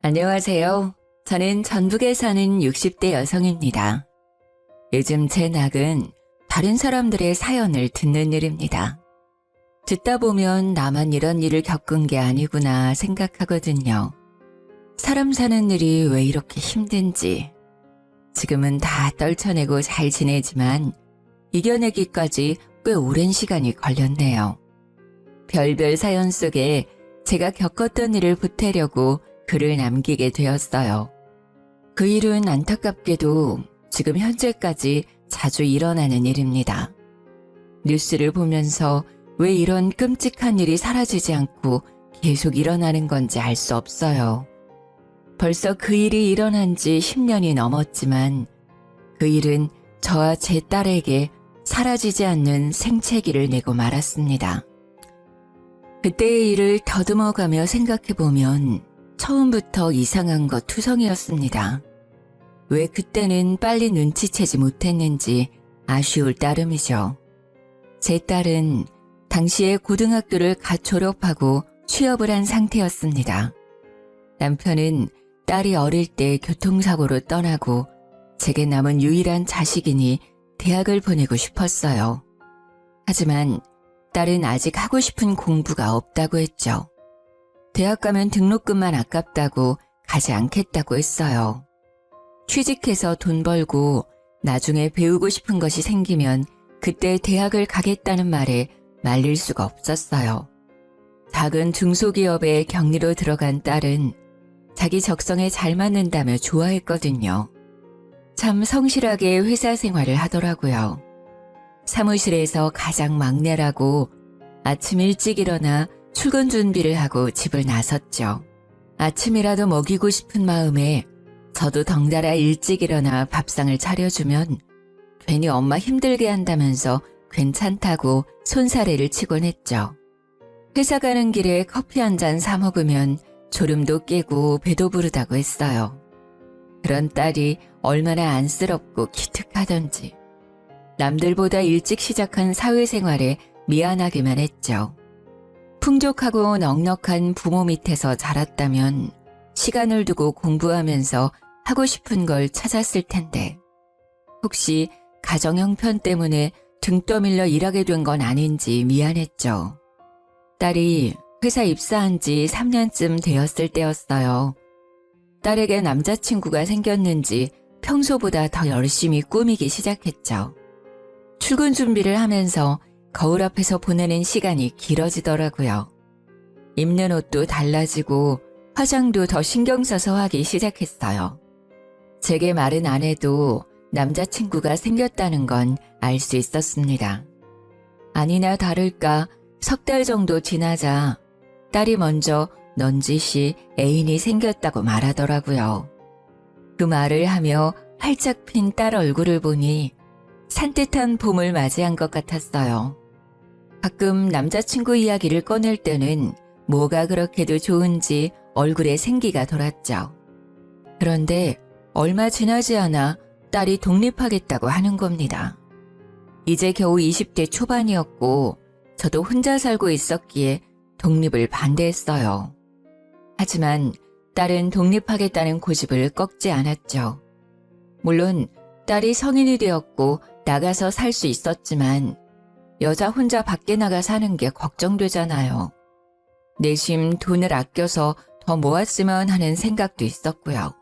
안녕하세요. 저는 전북에 사는 60대 여성입니다. 요즘 제 낙은 다른 사람들의 사연을 듣는 일입니다. 듣다 보면 나만 이런 일을 겪은 게 아니구나 생각하거든요. 사람 사는 일이 왜 이렇게 힘든지. 지금은 다 떨쳐내고 잘 지내지만 이겨내기까지 꽤 오랜 시간이 걸렸네요. 별별 사연 속에 제가 겪었던 일을 보태려고 글을 남기게 되었어요. 그 일은 안타깝게도 지금 현재까지 자주 일어나는 일입니다. 뉴스를 보면서 왜 이런 끔찍한 일이 사라지지 않고 계속 일어나는 건지 알 수 없어요. 벌써 그 일이 일어난 지 10년이 넘었지만 그 일은 저와 제 딸에게 사라지지 않는 생채기를 내고 말았습니다. 그때의 일을 더듬어가며 생각해보면 처음부터 이상한 것 투성이었습니다. 왜 그때는 빨리 눈치채지 못했는지 아쉬울 따름이죠. 제 딸은 당시에 고등학교를 갓 졸업하고 취업을 한 상태였습니다. 남편은 딸이 어릴 때 교통사고로 떠나고 제게 남은 유일한 자식이니 대학을 보내고 싶었어요. 하지만 딸은 아직 하고 싶은 공부가 없다고 했죠. 대학 가면 등록금만 아깝다고 가지 않겠다고 했어요. 취직해서 돈 벌고 나중에 배우고 싶은 것이 생기면 그때 대학을 가겠다는 말에 말릴 수가 없었어요. 작은 중소기업에 격리로 들어간 딸은 자기 적성에 잘 맞는다며 좋아했거든요. 참 성실하게 회사 생활을 하더라고요. 사무실에서 가장 막내라고 아침 일찍 일어나 출근 준비를 하고 집을 나섰죠. 아침이라도 먹이고 싶은 마음에 저도 덩달아 일찍 일어나 밥상을 차려주면 괜히 엄마 힘들게 한다면서 괜찮다고 손사래를 치곤 했죠. 회사 가는 길에 커피 한 잔 사 먹으면 졸음도 깨고 배도 부르다고 했어요. 그런 딸이 얼마나 안쓰럽고 기특하던지. 남들보다 일찍 시작한 사회생활에 미안하기만 했죠. 풍족하고 넉넉한 부모 밑에서 자랐다면 시간을 두고 공부하면서 하고 싶은 걸 찾았을 텐데 혹시 가정 형편 때문에 등 떠밀려 일하게 된 건 아닌지 미안했죠. 딸이 회사 입사한 지 3년쯤 되었을 때였어요. 딸에게 남자친구가 생겼는지 평소보다 더 열심히 꾸미기 시작했죠. 출근 준비를 하면서 거울 앞에서 보내는 시간이 길어지더라고요. 입는 옷도 달라지고 화장도 더 신경 써서 하기 시작했어요. 제게 말은 안 해도 남자친구가 생겼다는 건 알 수 있었습니다. 아니나 다를까 석 달 정도 지나자 딸이 먼저 넌지시 애인이 생겼다고 말하더라고요. 그 말을 하며 활짝 핀 딸 얼굴을 보니 산뜻한 봄을 맞이한 것 같았어요. 가끔 남자친구 이야기를 꺼낼 때는 뭐가 그렇게도 좋은지 얼굴에 생기가 돌았죠. 그런데 얼마 지나지 않아 딸이 독립하겠다고 하는 겁니다. 이제 겨우 20대 초반이었고 저도 혼자 살고 있었기에 독립을 반대했어요. 하지만 딸은 독립하겠다는 고집을 꺾지 않았죠. 물론 딸이 성인이 되었고 나가서 살 수 있었지만 여자 혼자 밖에 나가 사는 게 걱정되잖아요. 내심 돈을 아껴서 더 모았으면 하는 생각도 있었고요.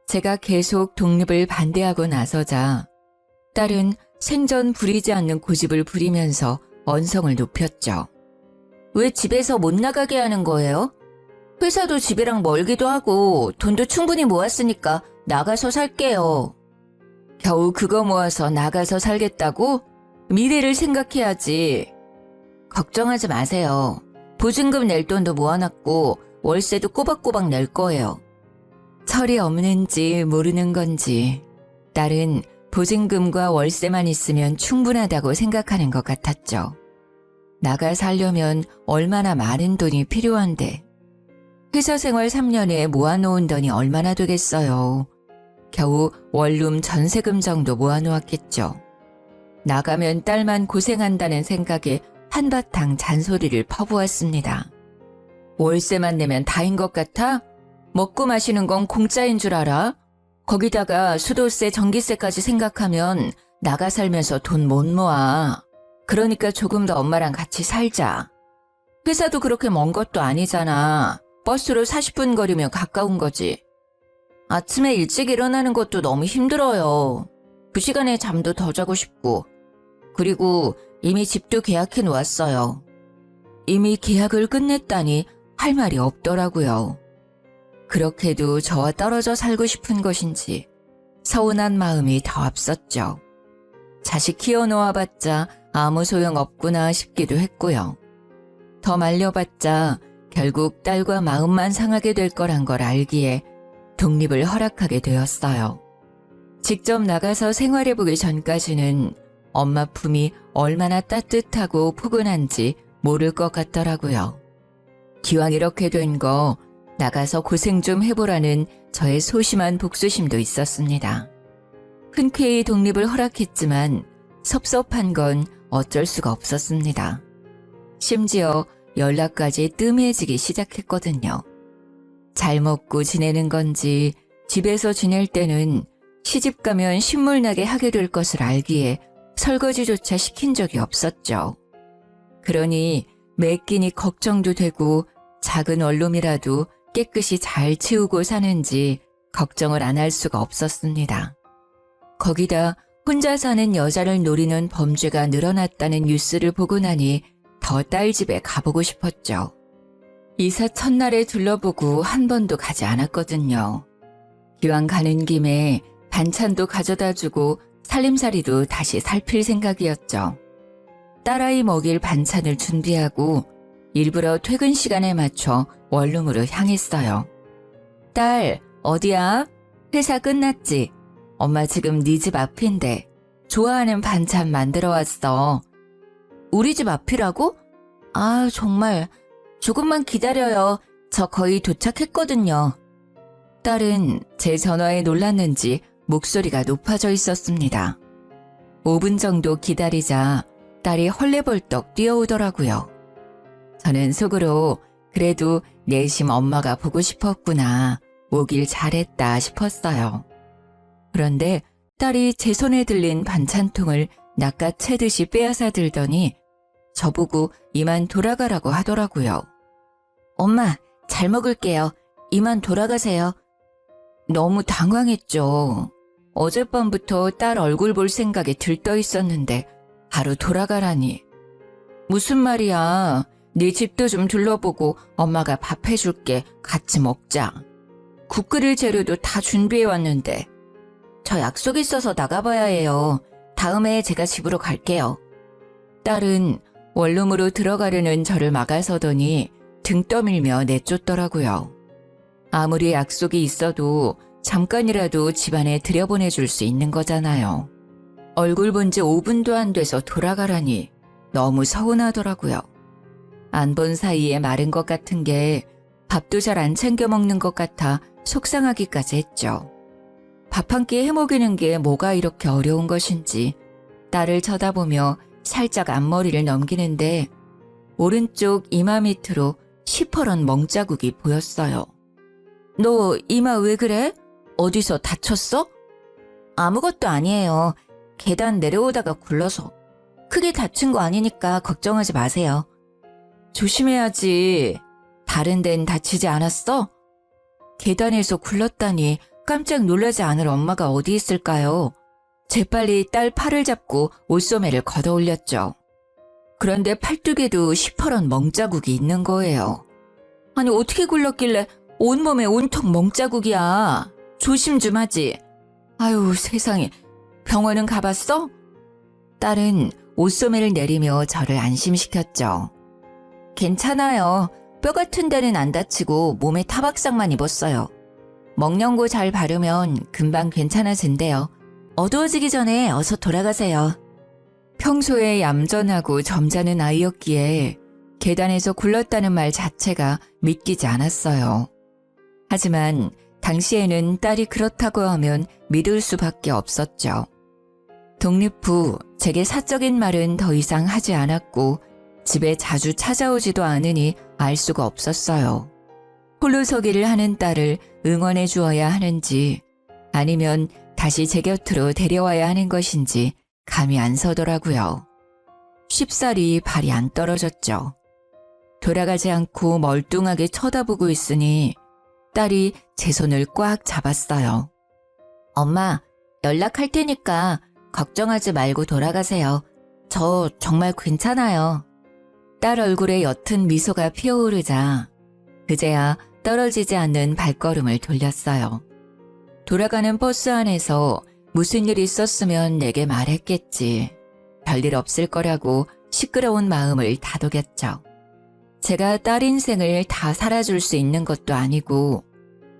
제가 계속 독립을 반대하고 나서자 딸은 생전 부리지 않는 고집을 부리면서 언성을 높였죠. 왜 집에서 못 나가게 하는 거예요? 회사도 집이랑 멀기도 하고 돈도 충분히 모았으니까 나가서 살게요. 겨우 그거 모아서 나가서 살겠다고? 미래를 생각해야지. 걱정하지 마세요. 보증금 낼 돈도 모아놨고 월세도 꼬박꼬박 낼 거예요. 철이 없는지 모르는 건지 딸은 보증금과 월세만 있으면 충분하다고 생각하는 것 같았죠. 나가 살려면 얼마나 많은 돈이 필요한데 회사 생활 3년에 모아놓은 돈이 얼마나 되겠어요. 겨우 원룸 전세금 정도 모아놓았겠죠. 나가면 딸만 고생한다는 생각에 한바탕 잔소리를 퍼부었습니다. 월세만 내면 다인 것 같아? 먹고 마시는 건 공짜인 줄 알아? 거기다가 수도세, 전기세까지 생각하면 나가 살면서 돈 못 모아. 그러니까 조금 더 엄마랑 같이 살자. 회사도 그렇게 먼 것도 아니잖아. 버스로 40분 거리면 가까운 거지. 아침에 일찍 일어나는 것도 너무 힘들어요. 그 시간에 잠도 더 자고 싶고. 그리고 이미 집도 계약해 놓았어요. 이미 계약을 끝냈다니 할 말이 없더라고요. 그렇게도 저와 떨어져 살고 싶은 것인지 서운한 마음이 더 앞섰죠. 자식 키워놓아봤자 아무 소용 없구나 싶기도 했고요. 더 말려봤자 결국 딸과 마음만 상하게 될 거란 걸 알기에 독립을 허락하게 되었어요. 직접 나가서 생활해보기 전까지는 엄마 품이 얼마나 따뜻하고 포근한지 모를 것 같더라고요. 기왕 이렇게 된 거 나가서 고생 좀 해보라는 저의 소심한 복수심도 있었습니다. 흔쾌히 독립을 허락했지만 섭섭한 건 어쩔 수가 없었습니다. 심지어 연락까지 뜸해지기 시작했거든요. 잘 먹고 지내는 건지 집에서 지낼 때는 시집 가면 신물나게 하게 될 것을 알기에 설거지조차 시킨 적이 없었죠. 그러니 매 끼니 걱정도 되고 작은 원룸이라도 깨끗이 잘 치우고 사는지 걱정을 안 할 수가 없었습니다. 거기다 혼자 사는 여자를 노리는 범죄가 늘어났다는 뉴스를 보고 나니 더 딸 집에 가보고 싶었죠. 이사 첫날에 둘러보고 한 번도 가지 않았거든요. 기왕 가는 김에 반찬도 가져다주고 살림살이도 다시 살필 생각이었죠. 딸아이 먹일 반찬을 준비하고 일부러 퇴근 시간에 맞춰 원룸으로 향했어요. 딸, 어디야? 회사 끝났지? 엄마 지금 네 집 앞인데 좋아하는 반찬 만들어 왔어. 우리 집 앞이라고? 아, 정말 조금만 기다려요. 저 거의 도착했거든요. 딸은 제 전화에 놀랐는지 목소리가 높아져 있었습니다. 5분 정도 기다리자 딸이 헐레벌떡 뛰어오더라고요. 저는 속으로 그래도 내심 엄마가 보고 싶었구나, 오길 잘했다 싶었어요. 그런데 딸이 제 손에 들린 반찬통을 낚아채듯이 빼앗아 들더니 저보고 이만 돌아가라고 하더라고요. 엄마, 잘 먹을게요. 이만 돌아가세요. 너무 당황했죠. 어젯밤부터 딸 얼굴 볼 생각에 들떠 있었는데 바로 돌아가라니. 무슨 말이야. 네 집도 좀 둘러보고 엄마가 밥 해줄게. 같이 먹자. 국 끓일 재료도 다 준비해왔는데. 저 약속 있어서 나가봐야 해요. 다음에 제가 집으로 갈게요. 딸은 원룸으로 들어가려는 저를 막아서더니 등 떠밀며 내쫓더라고요. 아무리 약속이 있어도 잠깐이라도 집안에 들여보내줄 수 있는 거잖아요. 얼굴 본 지 5분도 안 돼서 돌아가라니 너무 서운하더라고요. 안 본 사이에 마른 것 같은 게 밥도 잘 안 챙겨 먹는 것 같아 속상하기까지 했죠. 밥 한 끼 해먹이는 게 뭐가 이렇게 어려운 것인지 딸을 쳐다보며 살짝 앞머리를 넘기는데 오른쪽 이마 밑으로 시퍼런 멍자국이 보였어요. 너 이마 왜 그래? 어디서 다쳤어? 아무것도 아니에요. 계단 내려오다가 굴러서. 크게 다친 거 아니니까 걱정하지 마세요. 조심해야지. 다른 데는 다치지 않았어? 계단에서 굴렀다니 깜짝 놀라지 않을 엄마가 어디 있을까요? 재빨리 딸 팔을 잡고 옷소매를 걷어 올렸죠. 그런데 팔뚝에도 시퍼런 멍자국이 있는 거예요. 아니 어떻게 굴렀길래 온몸에 온통 멍자국이야. 조심 좀 하지. 아유 세상에. 병원은 가봤어? 딸은 옷소매를 내리며 저를 안심시켰죠. 괜찮아요. 뼈 같은 데는 안 다치고 몸에 타박상만 입었어요. 먹령고 잘 바르면 금방 괜찮아진대요. 어두워지기 전에 어서 돌아가세요. 평소에 얌전하고 점잖은 아이였기에 계단에서 굴렀다는 말 자체가 믿기지 않았어요. 하지만 당시에는 딸이 그렇다고 하면 믿을 수밖에 없었죠. 독립 후 제게 사적인 말은 더 이상 하지 않았고 집에 자주 찾아오지도 않으니 알 수가 없었어요. 홀로서기를 하는 딸을 응원해 주어야 하는지 아니면 다시 제 곁으로 데려와야 하는 것인지 감이 안 서더라고요. 쉽사리 발이 안 떨어졌죠. 돌아가지 않고 멀뚱하게 쳐다보고 있으니 딸이 제 손을 꽉 잡았어요. 엄마, 연락할 테니까 걱정하지 말고 돌아가세요. 저 정말 괜찮아요. 딸 얼굴에 옅은 미소가 피어오르자 그제야 떨어지지 않는 발걸음을 돌렸어요. 돌아가는 버스 안에서 무슨 일 있었으면 내게 말했겠지. 별일 없을 거라고 시끄러운 마음을 다독였죠. 제가 딸 인생을 다 살아줄 수 있는 것도 아니고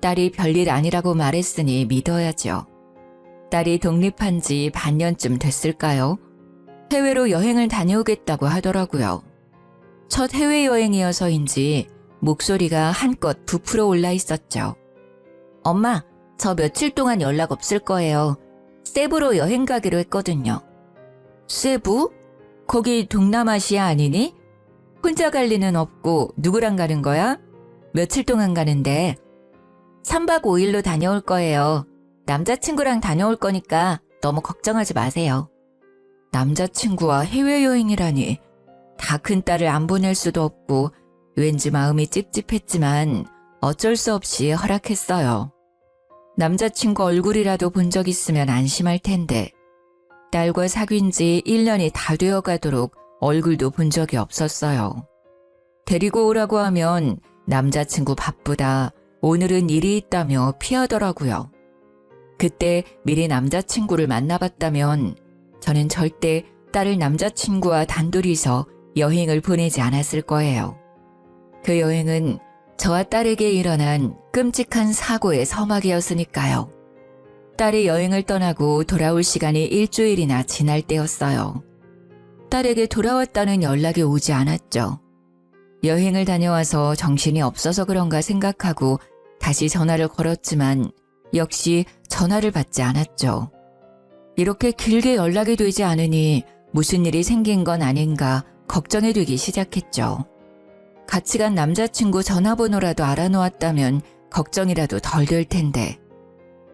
딸이 별일 아니라고 말했으니 믿어야죠. 딸이 독립한 지 반년쯤 됐을까요? 해외로 여행을 다녀오겠다고 하더라고요. 첫 해외여행이어서인지 목소리가 한껏 부풀어 올라 있었죠. 엄마, 저 며칠 동안 연락 없을 거예요. 세부로 여행 가기로 했거든요. 세부? 거기 동남아시아 아니니? 혼자 갈 리는 없고 누구랑 가는 거야? 며칠 동안 가는데? 3박 5일로 다녀올 거예요. 남자친구랑 다녀올 거니까 너무 걱정하지 마세요. 남자친구와 해외여행이라니. 다 큰 딸을 안 보낼 수도 없고 왠지 마음이 찝찝했지만 어쩔 수 없이 허락했어요. 남자친구 얼굴이라도 본 적 있으면 안심할 텐데 딸과 사귄 지 1년이 다 되어 가도록 얼굴도 본 적이 없었어요. 데리고 오라고 하면 남자친구 바쁘다, 오늘은 일이 있다며 피하더라고요. 그때 미리 남자친구를 만나봤다면 저는 절대 딸을 남자친구와 단둘이서 여행을 보내지 않았을 거예요. 그 여행은 저와 딸에게 일어난 끔찍한 사고의 서막이었으니까요. 딸이 여행을 떠나고 돌아올 시간이 일주일이나 지날 때였어요. 딸에게 돌아왔다는 연락이 오지 않았죠. 여행을 다녀와서 정신이 없어서 그런가 생각하고 다시 전화를 걸었지만 역시 전화를 받지 않았죠. 이렇게 길게 연락이 되지 않으니 무슨 일이 생긴 건 아닌가 걱정이 되기 시작했죠. 같이 간 남자친구 전화번호라도 알아놓았다면 걱정이라도 덜 될 텐데.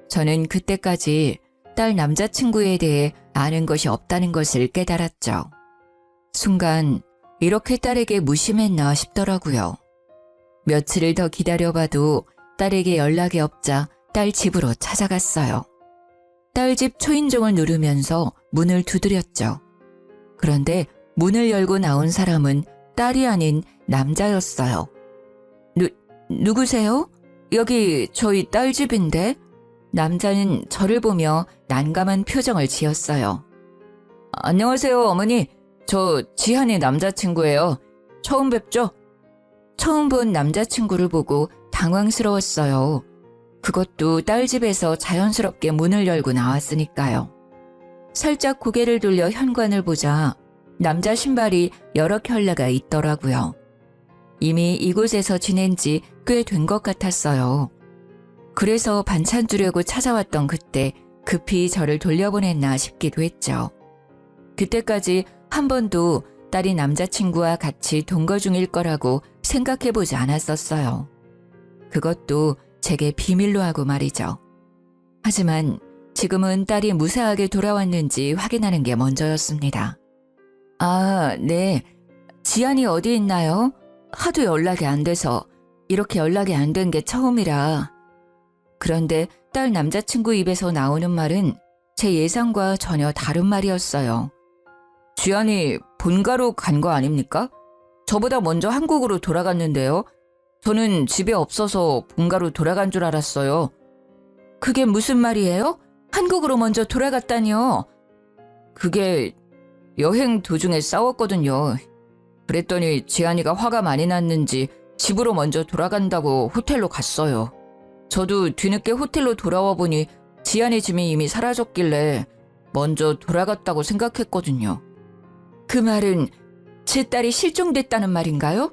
저는 그때까지 딸 남자친구에 대해 아는 것이 없다는 것을 깨달았죠. 순간 이렇게 딸에게 무심했나 싶더라고요. 며칠을 더 기다려봐도 딸에게 연락이 없자 딸 집으로 찾아갔어요. 딸 집 초인종을 누르면서 문을 두드렸죠. 그런데 문을 열고 나온 사람은 딸이 아닌 남자였어요. 누구세요? 여기 저희 딸 집인데? 남자는 저를 보며 난감한 표정을 지었어요. 안녕하세요, 어머니. 저 지한이 남자친구예요. 처음 뵙죠? 처음 본 남자친구를 보고 당황스러웠어요. 그것도 딸 집에서 자연스럽게 문을 열고 나왔으니까요. 살짝 고개를 돌려 현관을 보자 남자 신발이 여러 켤레가 있더라고요. 이미 이곳에서 지낸 지 꽤 된 것 같았어요. 그래서 반찬 주려고 찾아왔던 그때 급히 저를 돌려보냈나 싶기도 했죠. 그때까지 한 번도 딸이 남자친구와 같이 동거 중일 거라고 생각해보지 않았었어요. 그것도 제게 비밀로 하고 말이죠. 하지만 지금은 딸이 무사하게 돌아왔는지 확인하는 게 먼저였습니다. 아, 네. 지안이 어디 있나요? 하도 연락이 안 돼서 이렇게 연락이 안 된 게 처음이라. 그런데 딸 남자친구 입에서 나오는 말은 제 예상과 전혀 다른 말이었어요. 지안이 본가로 간 거 아닙니까? 저보다 먼저 한국으로 돌아갔는데요. 저는 집에 없어서 본가로 돌아간 줄 알았어요. 그게 무슨 말이에요? 한국으로 먼저 돌아갔다니요. 그게 여행 도중에 싸웠거든요. 그랬더니 지안이가 화가 많이 났는지 집으로 먼저 돌아간다고 호텔로 갔어요. 저도 뒤늦게 호텔로 돌아와 보니 지안이 짐이 이미 사라졌길래 먼저 돌아갔다고 생각했거든요. 그 말은 제 딸이 실종됐다는 말인가요?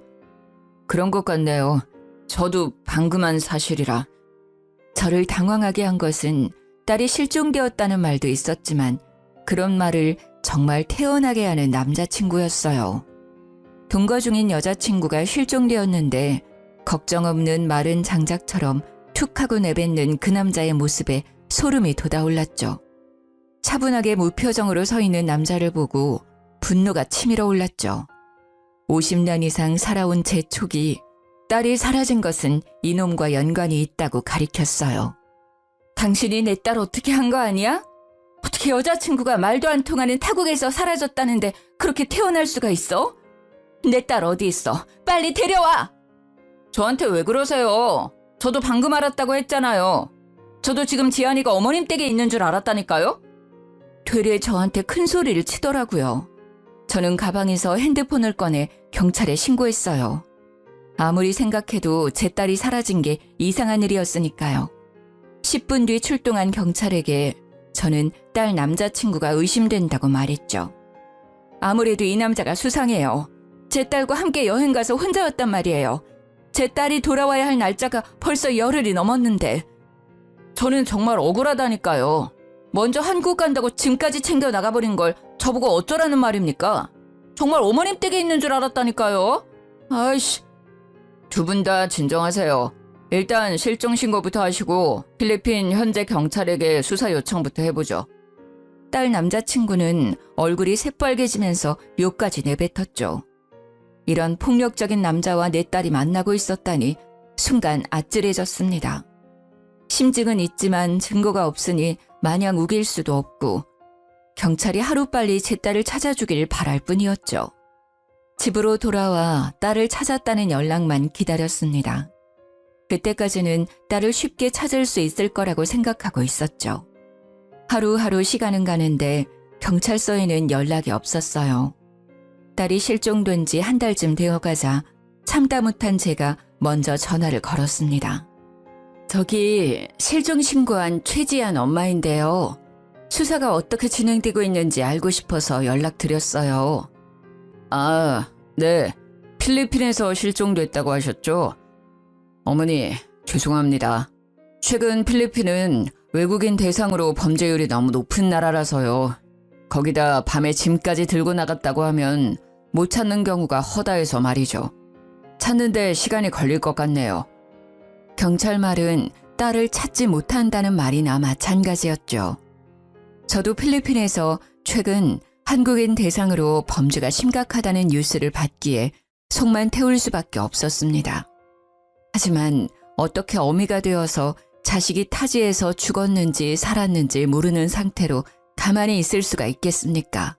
그런 것 같네요. 저도 방금 한 사실이라. 저를 당황하게 한 것은 딸이 실종되었다는 말도 있었지만 그런 말을 정말 태연하게 하는 남자친구였어요. 동거 중인 여자친구가 실종되었는데 걱정 없는 마른 장작처럼 툭 하고 내뱉는 그 남자의 모습에 소름이 돋아올랐죠. 차분하게 무표정으로 서 있는 남자를 보고 분노가 치밀어 올랐죠. 50년 이상 살아온 제 촉이 딸이 사라진 것은 이놈과 연관이 있다고 가리켰어요. 당신이 내 딸 어떻게 한 거 아니야? 어떻게 여자친구가 말도 안 통하는 타국에서 사라졌다는데 그렇게 태어날 수가 있어? 내 딸 어디 있어? 빨리 데려와! 저한테 왜 그러세요? 저도 방금 알았다고 했잖아요. 저도 지금 지안이가 어머님 댁에 있는 줄 알았다니까요? 되레 저한테 큰 소리를 치더라고요. 저는 가방에서 핸드폰을 꺼내 경찰에 신고했어요. 아무리 생각해도 제 딸이 사라진 게 이상한 일이었으니까요. 10분 뒤 출동한 경찰에게 저는 딸 남자친구가 의심된다고 말했죠. 아무래도 이 남자가 수상해요. 제 딸과 함께 여행 가서 혼자였단 말이에요. 제 딸이 돌아와야 할 날짜가 벌써 열흘이 넘었는데. 저는 정말 억울하다니까요. 먼저 한국 간다고 짐까지 챙겨 나가버린 걸 저보고 어쩌라는 말입니까? 정말 어머님 댁에 있는 줄 알았다니까요. 아이씨. 두 분 다 진정하세요. 일단 실종 신고부터 하시고 필리핀 현재 경찰에게 수사 요청부터 해보죠. 딸 남자친구는 얼굴이 새빨개지면서 욕까지 내뱉었죠. 이런 폭력적인 남자와 내 딸이 만나고 있었다니 순간 아찔해졌습니다. 심증은 있지만 증거가 없으니 마냥 우길 수도 없고 경찰이 하루빨리 제 딸을 찾아주길 바랄 뿐이었죠. 집으로 돌아와 딸을 찾았다는 연락만 기다렸습니다. 그때까지는 딸을 쉽게 찾을 수 있을 거라고 생각하고 있었죠. 하루하루 시간은 가는데 경찰서에는 연락이 없었어요. 딸이 실종된 지 한 달쯤 되어가자 참다 못한 제가 먼저 전화를 걸었습니다. 저기 실종 신고한 최지안 엄마인데요. 수사가 어떻게 진행되고 있는지 알고 싶어서 연락드렸어요. 아, 네. 필리핀에서 실종됐다고 하셨죠? 어머니, 죄송합니다. 최근 필리핀은 외국인 대상으로 범죄율이 너무 높은 나라라서요. 거기다 밤에 짐까지 들고 나갔다고 하면 못 찾는 경우가 허다해서 말이죠. 찾는데 시간이 걸릴 것 같네요. 경찰 말은 딸을 찾지 못한다는 말이나 마찬가지였죠. 저도 필리핀에서 최근 한국인 대상으로 범죄가 심각하다는 뉴스를 받기에 속만 태울 수밖에 없었습니다. 하지만 어떻게 어미가 되어서 자식이 타지에서 죽었는지 살았는지 모르는 상태로 가만히 있을 수가 있겠습니까?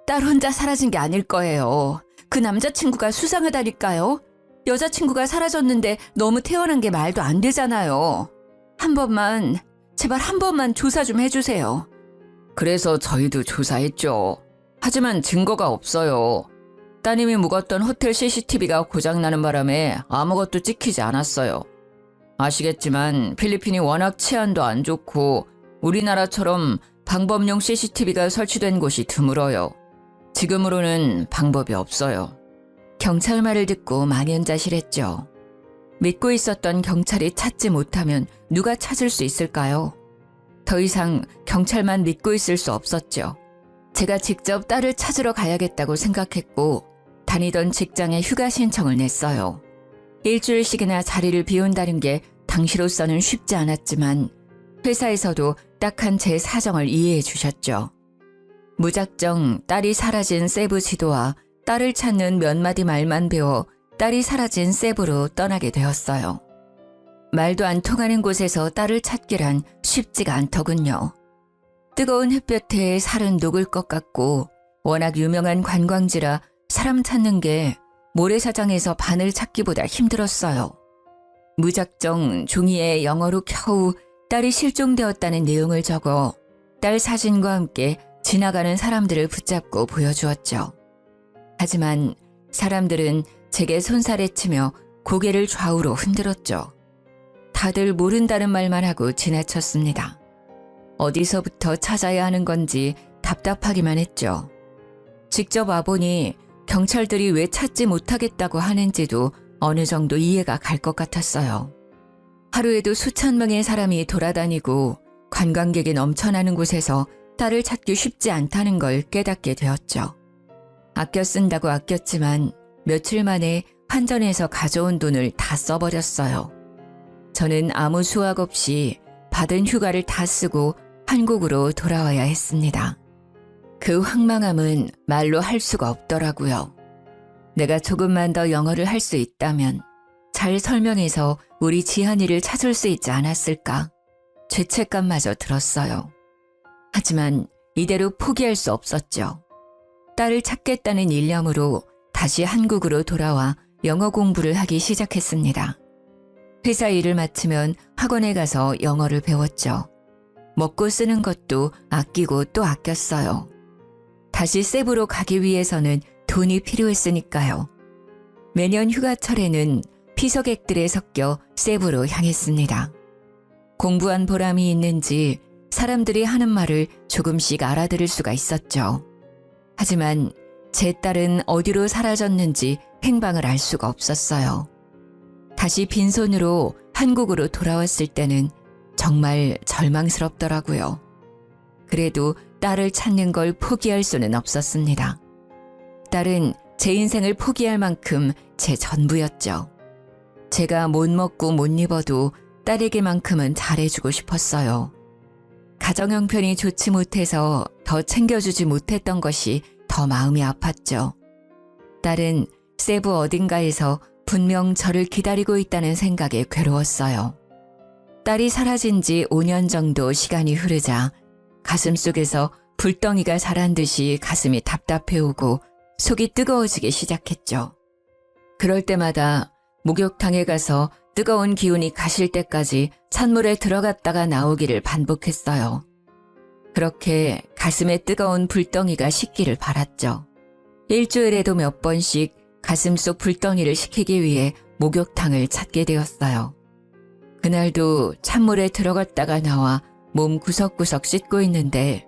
딸 혼자 사라진 게 아닐 거예요. 그 남자친구가 수상하다니까요. 여자친구가 사라졌는데 너무 태어난 게 말도 안 되잖아요. 한 번만, 제발 한 번만 조사 좀 해주세요. 그래서 저희도 조사했죠. 하지만 증거가 없어요. 따님이 묵었던 호텔 CCTV가 고장나는 바람에 아무것도 찍히지 않았어요. 아시겠지만 필리핀이 워낙 치안도 안 좋고 우리나라처럼 방범용 CCTV가 설치된 곳이 드물어요. 지금으로는 방법이 없어요. 경찰 말을 듣고 망연자실했죠. 믿고 있었던 경찰이 찾지 못하면 누가 찾을 수 있을까요? 더 이상 경찰만 믿고 있을 수 없었죠. 제가 직접 딸을 찾으러 가야겠다고 생각했고 다니던 직장에 휴가 신청을 냈어요. 일주일씩이나 자리를 비운다는 게 당시로서는 쉽지 않았지만 회사에서도 딱한 제 사정을 이해해 주셨죠. 무작정 딸이 사라진 세부 지도와 딸을 찾는 몇 마디 말만 배워 딸이 사라진 세부로 떠나게 되었어요. 말도 안 통하는 곳에서 딸을 찾기란 쉽지가 않더군요. 뜨거운 햇볕에 살은 녹을 것 같고 워낙 유명한 관광지라 사람 찾는 게 모래사장에서 바늘 찾기보다 힘들었어요. 무작정 종이에 영어로 겨우 딸이 실종되었다는 내용을 적어 딸 사진과 함께 지나가는 사람들을 붙잡고 보여주었죠. 하지만 사람들은 제게 손살에 치며 고개를 좌우로 흔들었죠. 다들 모른다는 말만 하고 지나쳤습니다. 어디서부터 찾아야 하는 건지 답답하기만 했죠. 직접 와보니 경찰들이 왜 찾지 못하겠다고 하는지도 어느 정도 이해가 갈 것 같았어요. 하루에도 수천 명의 사람이 돌아다니고 관광객이 넘쳐나는 곳에서 딸을 찾기 쉽지 않다는 걸 깨닫게 되었죠. 아껴 쓴다고 아꼈지만 며칠 만에 환전해서 가져온 돈을 다 써버렸어요. 저는 아무 수확 없이 받은 휴가를 다 쓰고 한국으로 돌아와야 했습니다. 그 황망함은 말로 할 수가 없더라고요. 내가 조금만 더 영어를 할 수 있다면 잘 설명해서 우리 지한이를 찾을 수 있지 않았을까 죄책감마저 들었어요. 하지만 이대로 포기할 수 없었죠. 딸을 찾겠다는 일념으로 다시 한국으로 돌아와 영어 공부를 하기 시작했습니다. 회사 일을 마치면 학원에 가서 영어를 배웠죠. 먹고 쓰는 것도 아끼고 또 아꼈어요. 다시 세부로 가기 위해서는 돈이 필요했으니까요. 매년 휴가철에는 피서객들에 섞여 세부로 향했습니다. 공부한 보람이 있는지 사람들이 하는 말을 조금씩 알아들을 수가 있었죠. 하지만 제 딸은 어디로 사라졌는지 행방을 알 수가 없었어요. 다시 빈손으로 한국으로 돌아왔을 때는 정말 절망스럽더라고요. 그래도 딸을 찾는 걸 포기할 수는 없었습니다. 딸은 제 인생을 포기할 만큼 제 전부였죠. 제가 못 먹고 못 입어도 딸에게만큼은 잘해주고 싶었어요. 가정 형편이 좋지 못해서 더 챙겨주지 못했던 것이 더 마음이 아팠죠. 딸은 세부 어딘가에서 분명 저를 기다리고 있다는 생각에 괴로웠어요. 딸이 사라진 지 5년 정도 시간이 흐르자 가슴속에서 불덩이가 자란 듯이 가슴이 답답해오고 속이 뜨거워지기 시작했죠. 그럴 때마다 목욕탕에 가서 뜨거운 기운이 가실 때까지 찬물에 들어갔다가 나오기를 반복했어요. 그렇게 가슴에 뜨거운 불덩이가 식기를 바랐죠. 일주일에도 몇 번씩 가슴속 불덩이를 식히기 위해 목욕탕을 찾게 되었어요. 그날도 찬물에 들어갔다가 나와 몸 구석구석 씻고 있는데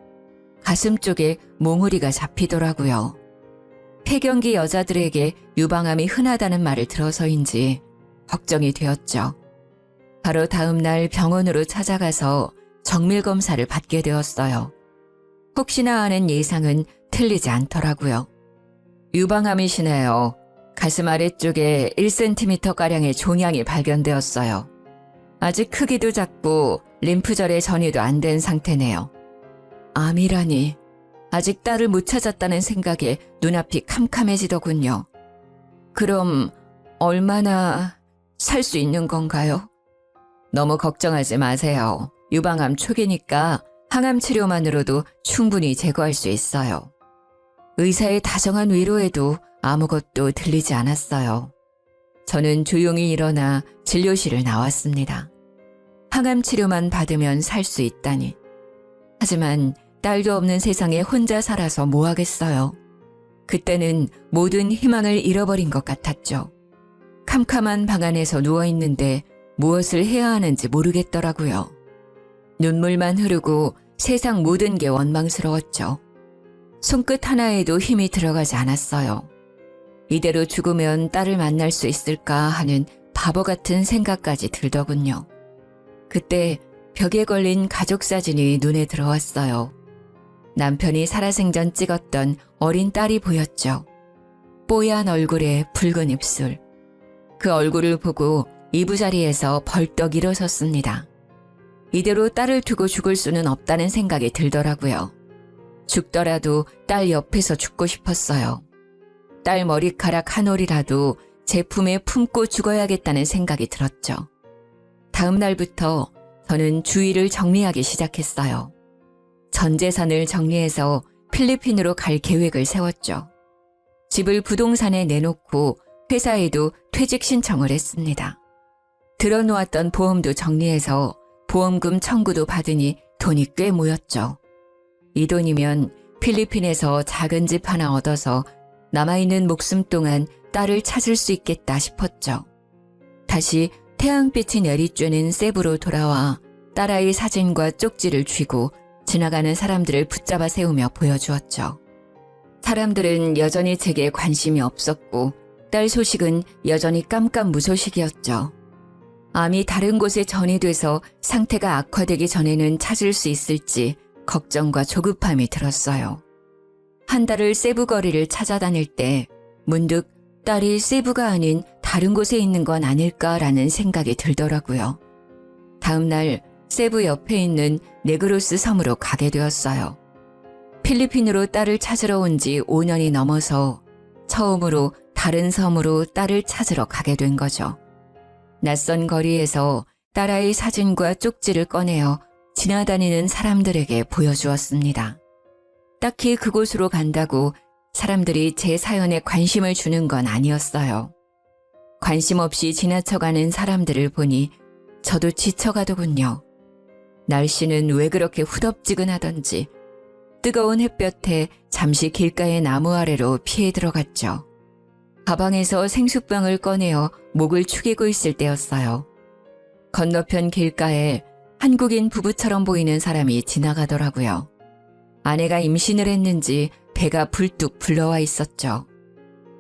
가슴 쪽에 몽우리가 잡히더라고요. 폐경기 여자들에게 유방암이 흔하다는 말을 들어서인지 걱정이 되었죠. 바로 다음 날 병원으로 찾아가서 정밀 검사를 받게 되었어요. 혹시나 하는 예상은 틀리지 않더라고요. 유방암이시네요. 가슴 아래쪽에 1cm가량의 종양이 발견되었어요. 아직 크기도 작고 림프절의 전이도 안 된 상태네요. 암이라니. 아직 딸을 못 찾았다는 생각에 눈앞이 캄캄해지더군요. 그럼 얼마나 살 수 있는 건가요? 너무 걱정하지 마세요. 유방암 초기니까 항암 치료만으로도 충분히 제거할 수 있어요. 의사의 다정한 위로에도 아무것도 들리지 않았어요. 저는 조용히 일어나 진료실을 나왔습니다. 항암 치료만 받으면 살 수 있다니. 하지만 딸도 없는 세상에 혼자 살아서 뭐 하겠어요. 그때는 모든 희망을 잃어버린 것 같았죠. 캄캄한 방 안에서 누워있는데 무엇을 해야 하는지 모르겠더라고요. 눈물만 흐르고 세상 모든 게 원망스러웠죠. 손끝 하나에도 힘이 들어가지 않았어요. 이대로 죽으면 딸을 만날 수 있을까 하는 바보 같은 생각까지 들더군요. 그때 벽에 걸린 가족 사진이 눈에 들어왔어요. 남편이 살아생전 찍었던 어린 딸이 보였죠. 뽀얀 얼굴에 붉은 입술. 그 얼굴을 보고 이부자리에서 벌떡 일어섰습니다. 이대로 딸을 두고 죽을 수는 없다는 생각이 들더라고요. 죽더라도 딸 옆에서 죽고 싶었어요. 딸 머리카락 한 올이라도 제 품에 품고 죽어야겠다는 생각이 들었죠. 다음 날부터 저는 주위를 정리하기 시작했어요. 전 재산을 정리해서 필리핀으로 갈 계획을 세웠죠. 집을 부동산에 내놓고 회사에도 퇴직 신청을 했습니다. 들어놓았던 보험도 정리해서 보험금 청구도 받으니 돈이 꽤 모였죠. 이 돈이면 필리핀에서 작은 집 하나 얻어서 남아있는 목숨 동안 딸을 찾을 수 있겠다 싶었죠. 다시 태양빛이 내리쬐는 세부로 돌아와 딸아이 사진과 쪽지를 쥐고 지나가는 사람들을 붙잡아 세우며 보여주었죠. 사람들은 여전히 제게 관심이 없었고 딸 소식은 여전히 깜깜무소식이었죠. 암이 다른 곳에 전이돼서 상태가 악화되기 전에는 찾을 수 있을지 걱정과 조급함이 들었어요. 한 달을 세부 거리를 찾아다닐 때 문득 딸이 세부가 아닌 다른 곳에 있는 건 아닐까라는 생각이 들더라고요. 다음 날 세부 옆에 있는 네그로스 섬으로 가게 되었어요. 필리핀으로 딸을 찾으러 온 지 5년이 넘어서 처음으로 다른 섬으로 딸을 찾으러 가게 된 거죠. 낯선 거리에서 딸아이 사진과 쪽지를 꺼내어 지나다니는 사람들에게 보여주었습니다. 딱히 그곳으로 간다고 사람들이 제 사연에 관심을 주는 건 아니었어요. 관심 없이 지나쳐가는 사람들을 보니 저도 지쳐가더군요. 날씨는 왜 그렇게 후덥지근하던지 뜨거운 햇볕에 잠시 길가의 나무 아래로 피해 들어갔죠. 가방에서 생수병을 꺼내어 목을 축이고 있을 때였어요. 건너편 길가에 한국인 부부처럼 보이는 사람이 지나가더라고요. 아내가 임신을 했는지 배가 불뚝 불러와 있었죠.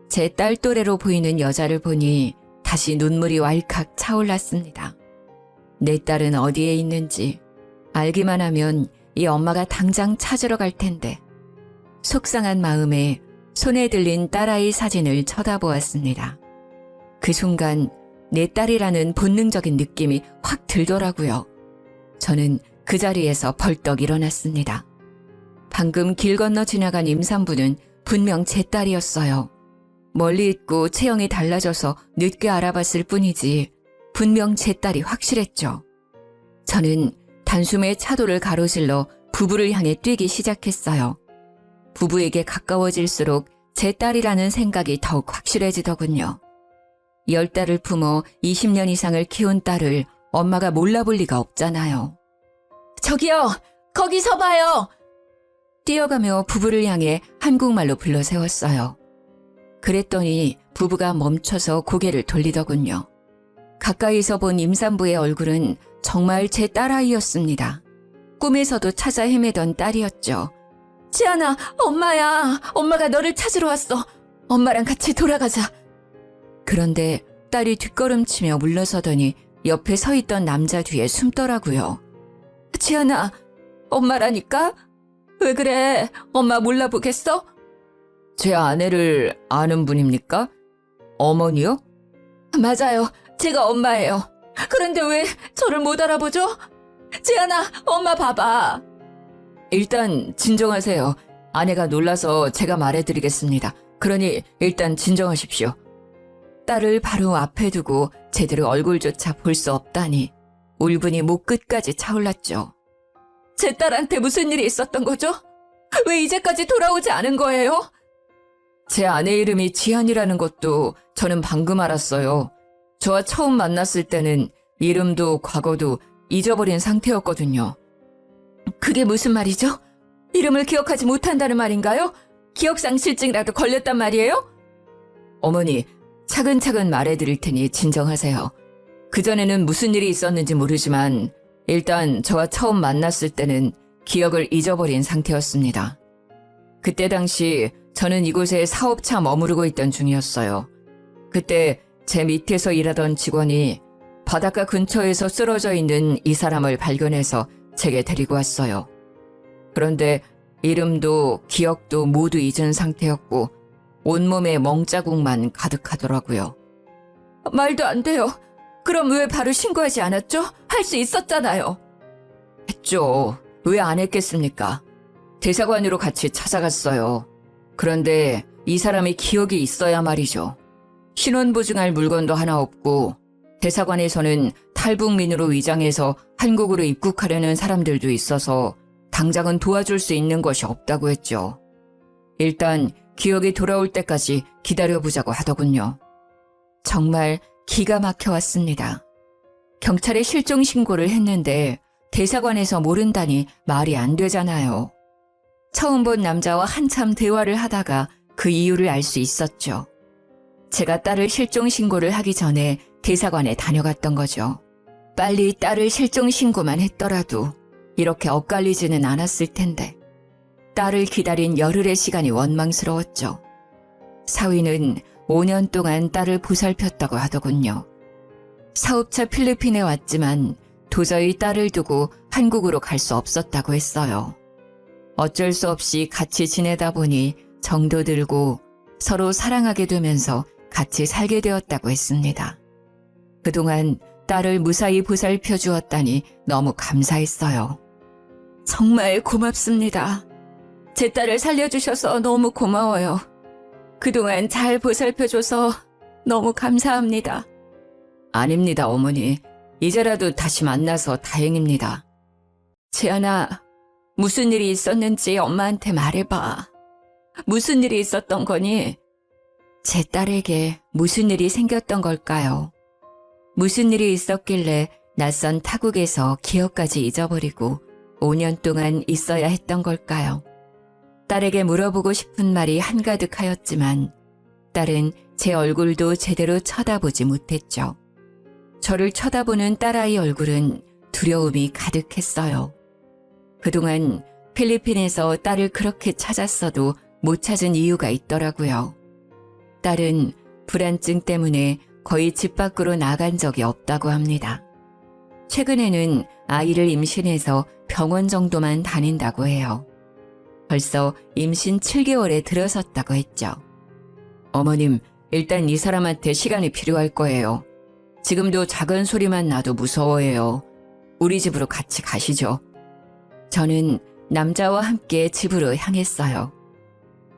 제 딸 또래로 보이는 여자를 보니 다시 눈물이 왈칵 차올랐습니다. 내 딸은 어디에 있는지 알기만 하면 이 엄마가 당장 찾으러 갈 텐데. 속상한 마음에 손에 들린 딸아이 사진을 쳐다보았습니다. 그 순간 내 딸이라는 본능적인 느낌이 확 들더라고요. 저는 그 자리에서 벌떡 일어났습니다. 방금 길 건너 지나간 임산부는 분명 제 딸이었어요. 멀리 있고 체형이 달라져서 늦게 알아봤을 뿐이지 분명 제 딸이 확실했죠. 저는 단숨에 차도를 가로질러 부부를 향해 뛰기 시작했어요. 부부에게 가까워질수록 제 딸이라는 생각이 더욱 확실해지더군요. 10달을 품어 20년 이상을 키운 딸을 엄마가 몰라볼 리가 없잖아요. 저기요! 거기서 봐요! 뛰어가며 부부를 향해 한국말로 불러 세웠어요. 그랬더니 부부가 멈춰서 고개를 돌리더군요. 가까이서 본 임산부의 얼굴은 정말 제 딸아이였습니다. 꿈에서도 찾아 헤매던 딸이었죠. 지안아, 엄마야. 엄마가 너를 찾으러 왔어. 엄마랑 같이 돌아가자. 그런데 딸이 뒷걸음치며 물러서더니 옆에 서 있던 남자 뒤에 숨더라고요. 지안아, 엄마라니까? 왜 그래? 엄마 몰라보겠어? 제 아내를 아는 분입니까? 어머니요? 맞아요. 제가 엄마예요. 그런데 왜 저를 못 알아보죠? 지안아, 엄마 봐봐. 일단 진정하세요. 아내가 놀라서 제가 말해드리겠습니다. 그러니 일단 진정하십시오. 딸을 바로 앞에 두고 제대로 얼굴조차 볼 수 없다니 울분이 목 끝까지 차올랐죠. 제 딸한테 무슨 일이 있었던 거죠? 왜 이제까지 돌아오지 않은 거예요? 제 아내 이름이 지안이라는 것도 저는 방금 알았어요. 저와 처음 만났을 때는 이름도 과거도 잊어버린 상태였거든요. 그게 무슨 말이죠? 이름을 기억하지 못한다는 말인가요? 기억상실증이라도 걸렸단 말이에요? 어머니, 차근차근 말해드릴 테니 진정하세요. 그전에는 무슨 일이 있었는지 모르지만 일단 저와 처음 만났을 때는 기억을 잊어버린 상태였습니다. 그때 당시 저는 이곳에 사업차 머무르고 있던 중이었어요. 그때 제 밑에서 일하던 직원이 바닷가 근처에서 쓰러져 있는 이 사람을 발견해서 제게 데리고 왔어요. 그런데 이름도 기억도 모두 잊은 상태였고 온몸에 멍자국만 가득하더라고요. 말도 안 돼요. 그럼 왜 바로 신고하지 않았죠? 할 수 있었잖아요. 했죠. 왜 안 했겠습니까? 대사관으로 같이 찾아갔어요. 그런데 이 사람이 기억이 있어야 말이죠. 신원 보증할 물건도 하나 없고 대사관에서는 탈북민으로 위장해서 한국으로 입국하려는 사람들도 있어서 당장은 도와줄 수 있는 것이 없다고 했죠. 일단 기억이 돌아올 때까지 기다려보자고 하더군요. 정말 기가 막혀왔습니다. 경찰에 실종 신고를 했는데 대사관에서 모른다니 말이 안 되잖아요. 처음 본 남자와 한참 대화를 하다가 그 이유를 알 수 있었죠. 제가 딸을 실종 신고를 하기 전에 대사관에 다녀갔던 거죠. 빨리 딸을 실종 신고만 했더라도 이렇게 엇갈리지는 않았을 텐데 딸을 기다린 열흘의 시간이 원망스러웠죠. 사위는 5년 동안 딸을 보살폈다고 하더군요. 사업차 필리핀에 왔지만 도저히 딸을 두고 한국으로 갈 수 없었다고 했어요. 어쩔 수 없이 같이 지내다 보니 정도 들고 서로 사랑하게 되면서 같이 살게 되었다고 했습니다. 그동안 딸을 무사히 보살펴 주었다니 너무 감사했어요. 정말 고맙습니다. 제 딸을 살려주셔서 너무 고마워요. 그동안 잘 보살펴줘서 너무 감사합니다. 아닙니다, 어머니. 이제라도 다시 만나서 다행입니다. 지안아, 무슨 일이 있었는지 엄마한테 말해봐. 무슨 일이 있었던 거니? 제 딸에게 무슨 일이 생겼던 걸까요? 무슨 일이 있었길래 낯선 타국에서 기억까지 잊어버리고 5년 동안 있어야 했던 걸까요? 딸에게 물어보고 싶은 말이 한가득하였지만 딸은 제 얼굴도 제대로 쳐다보지 못했죠. 저를 쳐다보는 딸아이 얼굴은 두려움이 가득했어요. 그동안 필리핀에서 딸을 그렇게 찾았어도 못 찾은 이유가 있더라고요. 딸은 불안증 때문에 거의 집 밖으로 나간 적이 없다고 합니다. 최근에는 아이를 임신해서 병원 정도만 다닌다고 해요. 벌써 임신 7개월에 들어섰다고 했죠. 어머님, 일단 이 사람한테 시간이 필요할 거예요. 지금도 작은 소리만 나도 무서워해요. 우리 집으로 같이 가시죠. 저는 남자와 함께 집으로 향했어요.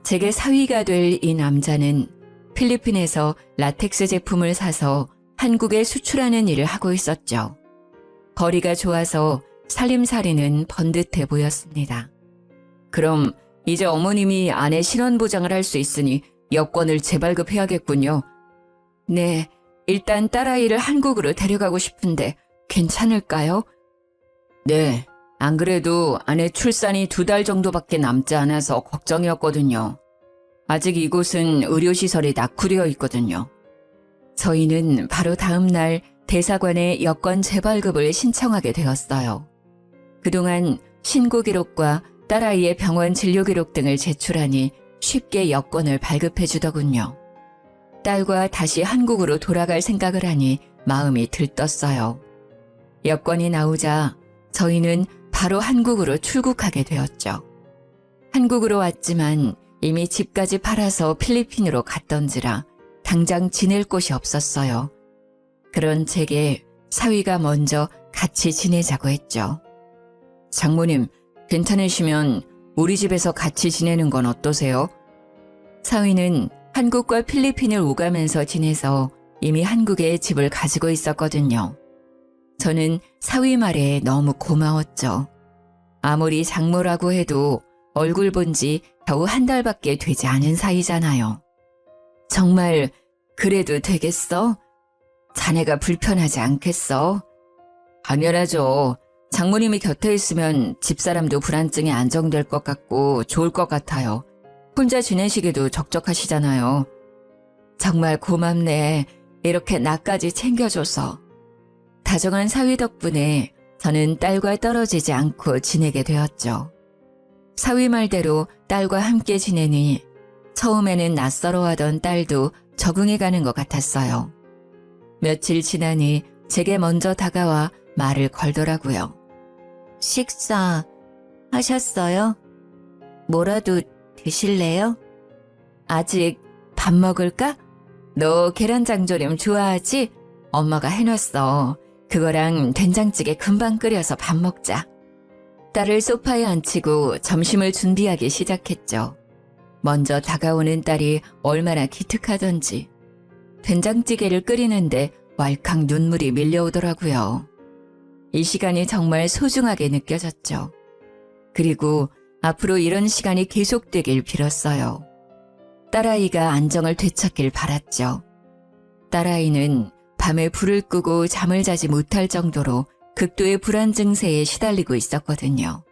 제게 사위가 될 이 남자는 필리핀에서 라텍스 제품을 사서 한국에 수출하는 일을 하고 있었죠. 거리가 좋아서 살림살이는 번듯해 보였습니다. 그럼 이제 어머님이 아내 신원보장을 할 수 있으니 여권을 재발급해야겠군요. 네, 일단 딸아이를 한국으로 데려가고 싶은데 괜찮을까요? 네, 안 그래도 아내 출산이 2달 정도밖에 남지 않아서 걱정이었거든요. 아직 이곳은 의료시설이 낙후되어 있거든요. 저희는 바로 다음 날 대사관에 여권 재발급을 신청하게 되었어요. 그동안 신고 기록과 딸아이의 병원 진료 기록 등을 제출하니 쉽게 여권을 발급해 주더군요. 딸과 다시 한국으로 돌아갈 생각을 하니 마음이 들떴어요. 여권이 나오자 저희는 바로 한국으로 출국하게 되었죠. 한국으로 왔지만 이미 집까지 팔아서 필리핀으로 갔던지라 당장 지낼 곳이 없었어요. 그런 제게 사위가 먼저 같이 지내자고 했죠. 장모님, 괜찮으시면 우리 집에서 같이 지내는 건 어떠세요? 사위는 한국과 필리핀을 오가면서 지내서 이미 한국에 집을 가지고 있었거든요. 저는 사위 말에 너무 고마웠죠. 아무리 장모라고 해도 얼굴 본 지 겨우 1달밖에 되지 않은 사이잖아요. 정말 그래도 되겠어? 자네가 불편하지 않겠어? 당연하죠. 장모님이 곁에 있으면 집사람도 불안증이 안정될 것 같고 좋을 것 같아요. 혼자 지내시기도 적적하시잖아요. 정말 고맙네. 이렇게 나까지 챙겨줘서. 다정한 사위 덕분에 저는 딸과 떨어지지 않고 지내게 되었죠. 사위 말대로 딸과 함께 지내니 처음에는 낯설어하던 딸도 적응해가는 것 같았어요. 며칠 지나니 제게 먼저 다가와 말을 걸더라고요. 식사 하셨어요? 뭐라도 드실래요? 아직 밥 먹을까? 너 계란장조림 좋아하지? 엄마가 해놨어. 그거랑 된장찌개 금방 끓여서 밥 먹자. 딸을 소파에 앉히고 점심을 준비하기 시작했죠. 먼저 다가오는 딸이 얼마나 기특하던지. 된장찌개를 끓이는데 왈칵 눈물이 밀려오더라고요. 이 시간이 정말 소중하게 느껴졌죠. 그리고 앞으로 이런 시간이 계속되길 빌었어요. 딸아이가 안정을 되찾길 바랐죠. 딸아이는 밤에 불을 끄고 잠을 자지 못할 정도로 극도의 불안 증세에 시달리고 있었거든요.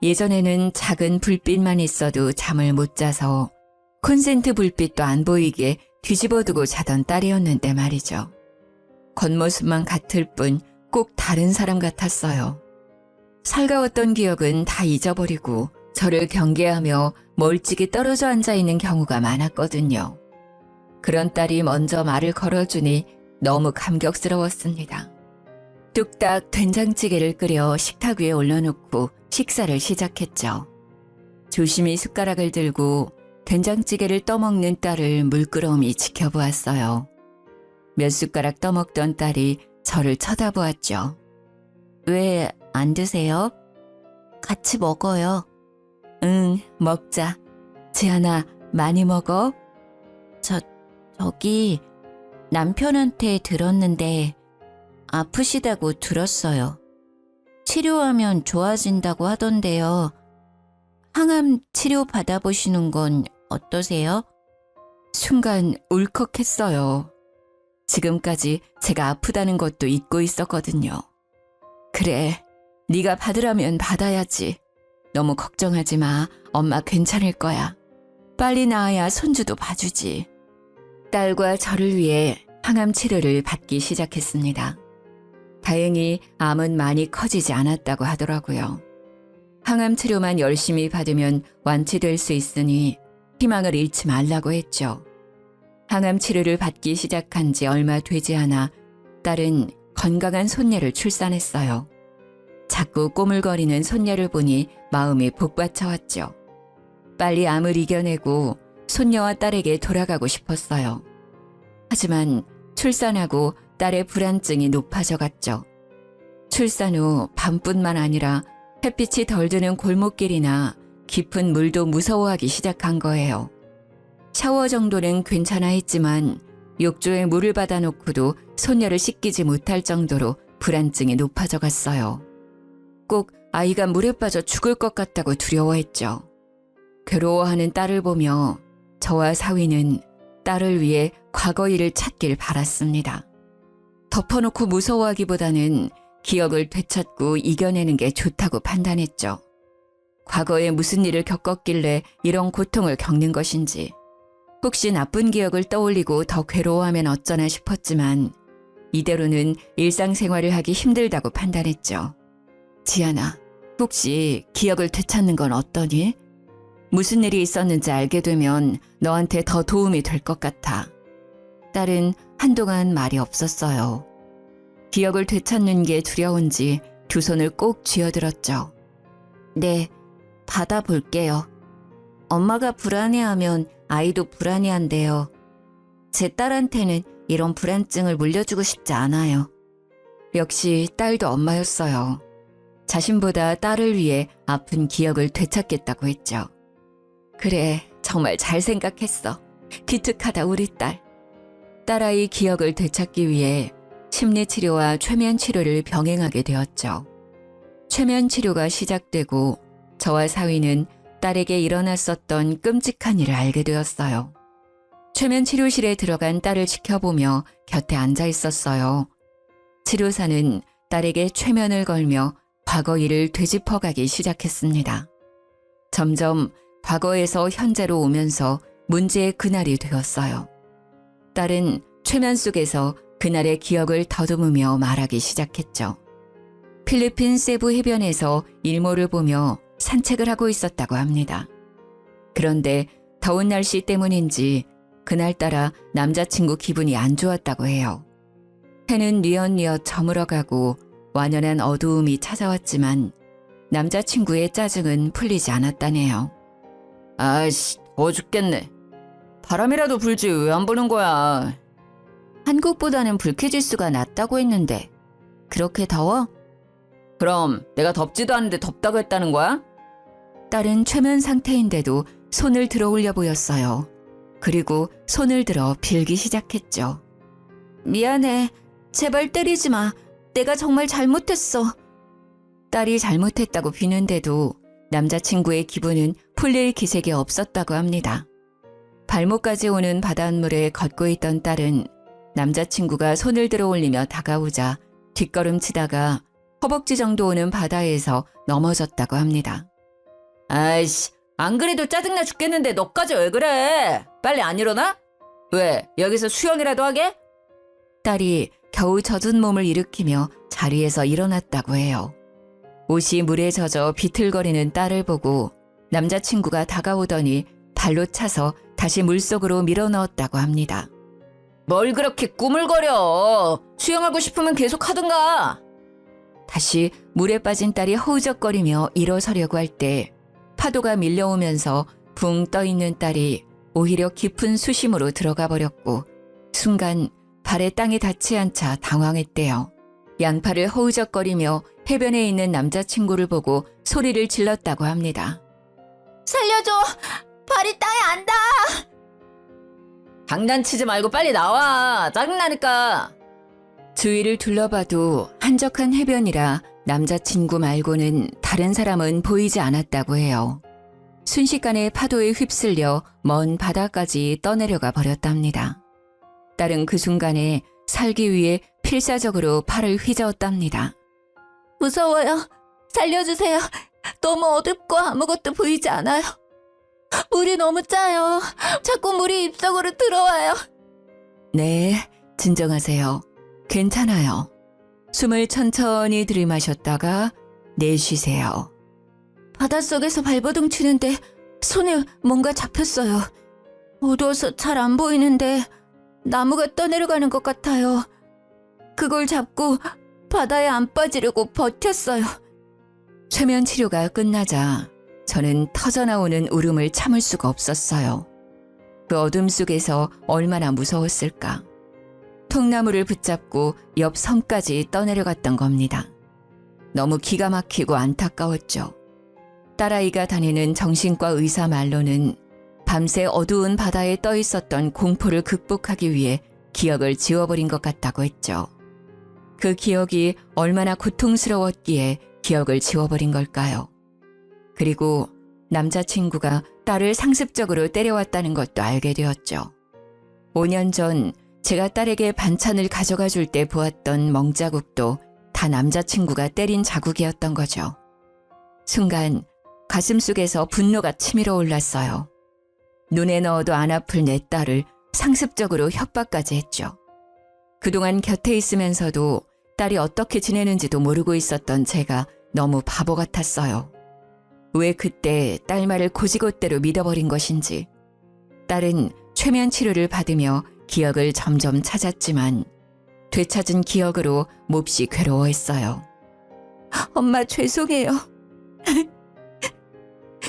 예전에는 작은 불빛만 있어도 잠을 못 자서 콘센트 불빛도 안 보이게 뒤집어두고 자던 딸이었는데 말이죠. 겉모습만 같을 뿐 꼭 다른 사람 같았어요. 살가웠던 기억은 다 잊어버리고 저를 경계하며 멀찍이 떨어져 앉아있는 경우가 많았거든요. 그런 딸이 먼저 말을 걸어주니 너무 감격스러웠습니다. 뚝딱 된장찌개를 끓여 식탁 위에 올려놓고 식사를 시작했죠. 조심히 숟가락을 들고 된장찌개를 떠먹는 딸을 물끄러미 지켜보았어요. 몇 숟가락 떠먹던 딸이 저를 쳐다보았죠. 왜 안 드세요? 같이 먹어요. 응, 먹자. 지안아, 많이 먹어? 저기 남편한테 들었는데 아프시다고 들었어요. 치료하면 좋아진다고 하던데요. 항암 치료 받아보시는 건 어떠세요? 순간 울컥했어요. 지금까지 제가 아프다는 것도 잊고 있었거든요. 그래, 네가 받으라면 받아야지. 너무 걱정하지 마. 엄마 괜찮을 거야. 빨리 나아야 손주도 봐주지. 딸과 저를 위해 항암 치료를 받기 시작했습니다. 다행히 암은 많이 커지지 않았다고 하더라고요. 항암 치료만 열심히 받으면 완치될 수 있으니 희망을 잃지 말라고 했죠. 항암 치료를 받기 시작한 지 얼마 되지 않아 딸은 건강한 손녀를 출산했어요. 자꾸 꼬물거리는 손녀를 보니 마음이 복받쳐왔죠. 빨리 암을 이겨내고 손녀와 딸에게 돌아가고 싶었어요. 하지만 출산하고 딸의 불안증이 높아져 갔죠. 출산 후 밤뿐만 아니라 햇빛이 덜 드는 골목길이나 깊은 물도 무서워하기 시작한 거예요. 샤워 정도는 괜찮아 했지만 욕조에 물을 받아놓고도 손녀를 씻기지 못할 정도로 불안증이 높아져 갔어요. 꼭 아이가 물에 빠져 죽을 것 같다고 두려워했죠. 괴로워하는 딸을 보며 저와 사위는 딸을 위해 과거 일을 찾길 바랐습니다. 덮어놓고 무서워하기보다는 기억을 되찾고 이겨내는 게 좋다고 판단했죠. 과거에 무슨 일을 겪었길래 이런 고통을 겪는 것인지, 혹시 나쁜 기억을 떠올리고 더 괴로워하면 어쩌나 싶었지만 이대로는 일상생활을 하기 힘들다고 판단했죠. 지안아, 혹시 기억을 되찾는 건 어떠니? 무슨 일이 있었는지 알게 되면 너한테 더 도움이 될 것 같아. 딸은 한동안 말이 없었어요. 기억을 되찾는 게 두려운지 두 손을 꼭 쥐어들었죠. 네, 받아볼게요. 엄마가 불안해하면 아이도 불안해한대요. 제 딸한테는 이런 불안증을 물려주고 싶지 않아요. 역시 딸도 엄마였어요. 자신보다 딸을 위해 아픈 기억을 되찾겠다고 했죠. 그래, 정말 잘 생각했어. 기특하다 우리 딸. 딸아이 기억을 되찾기 위해 심리치료와 최면치료를 병행하게 되었죠. 최면치료가 시작되고 저와 사위는 딸에게 일어났었던 끔찍한 일을 알게 되었어요. 최면치료실에 들어간 딸을 지켜보며 곁에 앉아 있었어요. 치료사는 딸에게 최면을 걸며 과거 일을 되짚어가기 시작했습니다. 점점 과거에서 현재로 오면서 문제의 그날이 되었어요. 딸은 최면 속에서 그날의 기억을 더듬으며 말하기 시작했죠. 필리핀 세부 해변에서 일몰을 보며 산책을 하고 있었다고 합니다. 그런데 더운 날씨 때문인지 그날따라 남자친구 기분이 안 좋았다고 해요. 해는 뉘엿뉘엿 저물어가고 완연한 어두움이 찾아왔지만 남자친구의 짜증은 풀리지 않았다네요. 아이씨, 더워 죽겠네. 바람이라도 불지 왜 안 부는 거야. 한국보다는 불쾌지수가 낮다고 했는데 그렇게 더워? 그럼 내가 덥지도 않은데 덥다고 했다는 거야? 딸은 최면 상태인데도 손을 들어 올려 보였어요. 그리고 손을 들어 빌기 시작했죠. 미안해. 제발 때리지 마. 내가 정말 잘못했어. 딸이 잘못했다고 비는데도 남자친구의 기분은 풀릴 기색이 없었다고 합니다. 발목까지 오는 바닷물에 걷고 있던 딸은 남자친구가 손을 들어 올리며 다가오자 뒷걸음치다가 허벅지 정도 오는 바다에서 넘어졌다고 합니다. 아이씨, 안 그래도 짜증나 죽겠는데 너까지 왜 그래? 빨리 안 일어나? 왜, 여기서 수영이라도 하게? 딸이 겨우 젖은 몸을 일으키며 자리에서 일어났다고 해요. 옷이 물에 젖어 비틀거리는 딸을 보고 남자친구가 다가오더니 발로 차서 다시 물속으로 밀어넣었다고 합니다. 뭘 그렇게 꾸물거려. 수영하고 싶으면 계속 하든가. 다시 물에 빠진 딸이 허우적거리며 일어서려고 할 때 파도가 밀려오면서 붕 떠있는 딸이 오히려 깊은 수심으로 들어가 버렸고 순간 발에 땅에 닿지 않자 당황했대요. 양팔을 허우적거리며 해변에 있는 남자친구를 보고 소리를 질렀다고 합니다. 살려줘! 발이 땅에 안 닿아! 장난치지 말고 빨리 나와! 짜증나니까! 주위를 둘러봐도 한적한 해변이라 남자친구 말고는 다른 사람은 보이지 않았다고 해요. 순식간에 파도에 휩쓸려 먼 바다까지 떠내려가 버렸답니다. 딸은 그 순간에 살기 위해 필사적으로 팔을 휘저었답니다. 무서워요. 살려주세요. 너무 어둡고 아무것도 보이지 않아요. 물이 너무 짜요. 자꾸 물이 입속으로 들어와요. 네, 진정하세요. 괜찮아요. 숨을 천천히 들이마셨다가 내쉬세요. 바닷속에서 발버둥 치는데 손에 뭔가 잡혔어요. 어두워서 잘 안 보이는데 나무가 떠내려가는 것 같아요. 그걸 잡고 바다에 안 빠지려고 버텼어요. 최면 치료가 끝나자 저는 터져나오는 울음을 참을 수가 없었어요. 그 어둠 속에서 얼마나 무서웠을까. 통나무를 붙잡고 옆 섬까지 떠내려갔던 겁니다. 너무 기가 막히고 안타까웠죠. 딸아이가 다니는 정신과 의사 말로는 밤새 어두운 바다에 떠 있었던 공포를 극복하기 위해 기억을 지워버린 것 같다고 했죠. 그 기억이 얼마나 고통스러웠기에 기억을 지워버린 걸까요? 그리고 남자친구가 딸을 상습적으로 때려왔다는 것도 알게 되었죠. 5년 전 제가 딸에게 반찬을 가져가 줄 때 보았던 멍자국도 다 남자친구가 때린 자국이었던 거죠. 순간 가슴속에서 분노가 치밀어 올랐어요. 눈에 넣어도 안 아플 내 딸을 상습적으로 협박까지 했죠. 그동안 곁에 있으면서도 딸이 어떻게 지내는지도 모르고 있었던 제가 너무 바보 같았어요. 왜 그때 딸 말을 고지곳대로 믿어버린 것인지. 딸은 최면 치료를 받으며 기억을 점점 찾았지만 되찾은 기억으로 몹시 괴로워했어요. 엄마 죄송해요.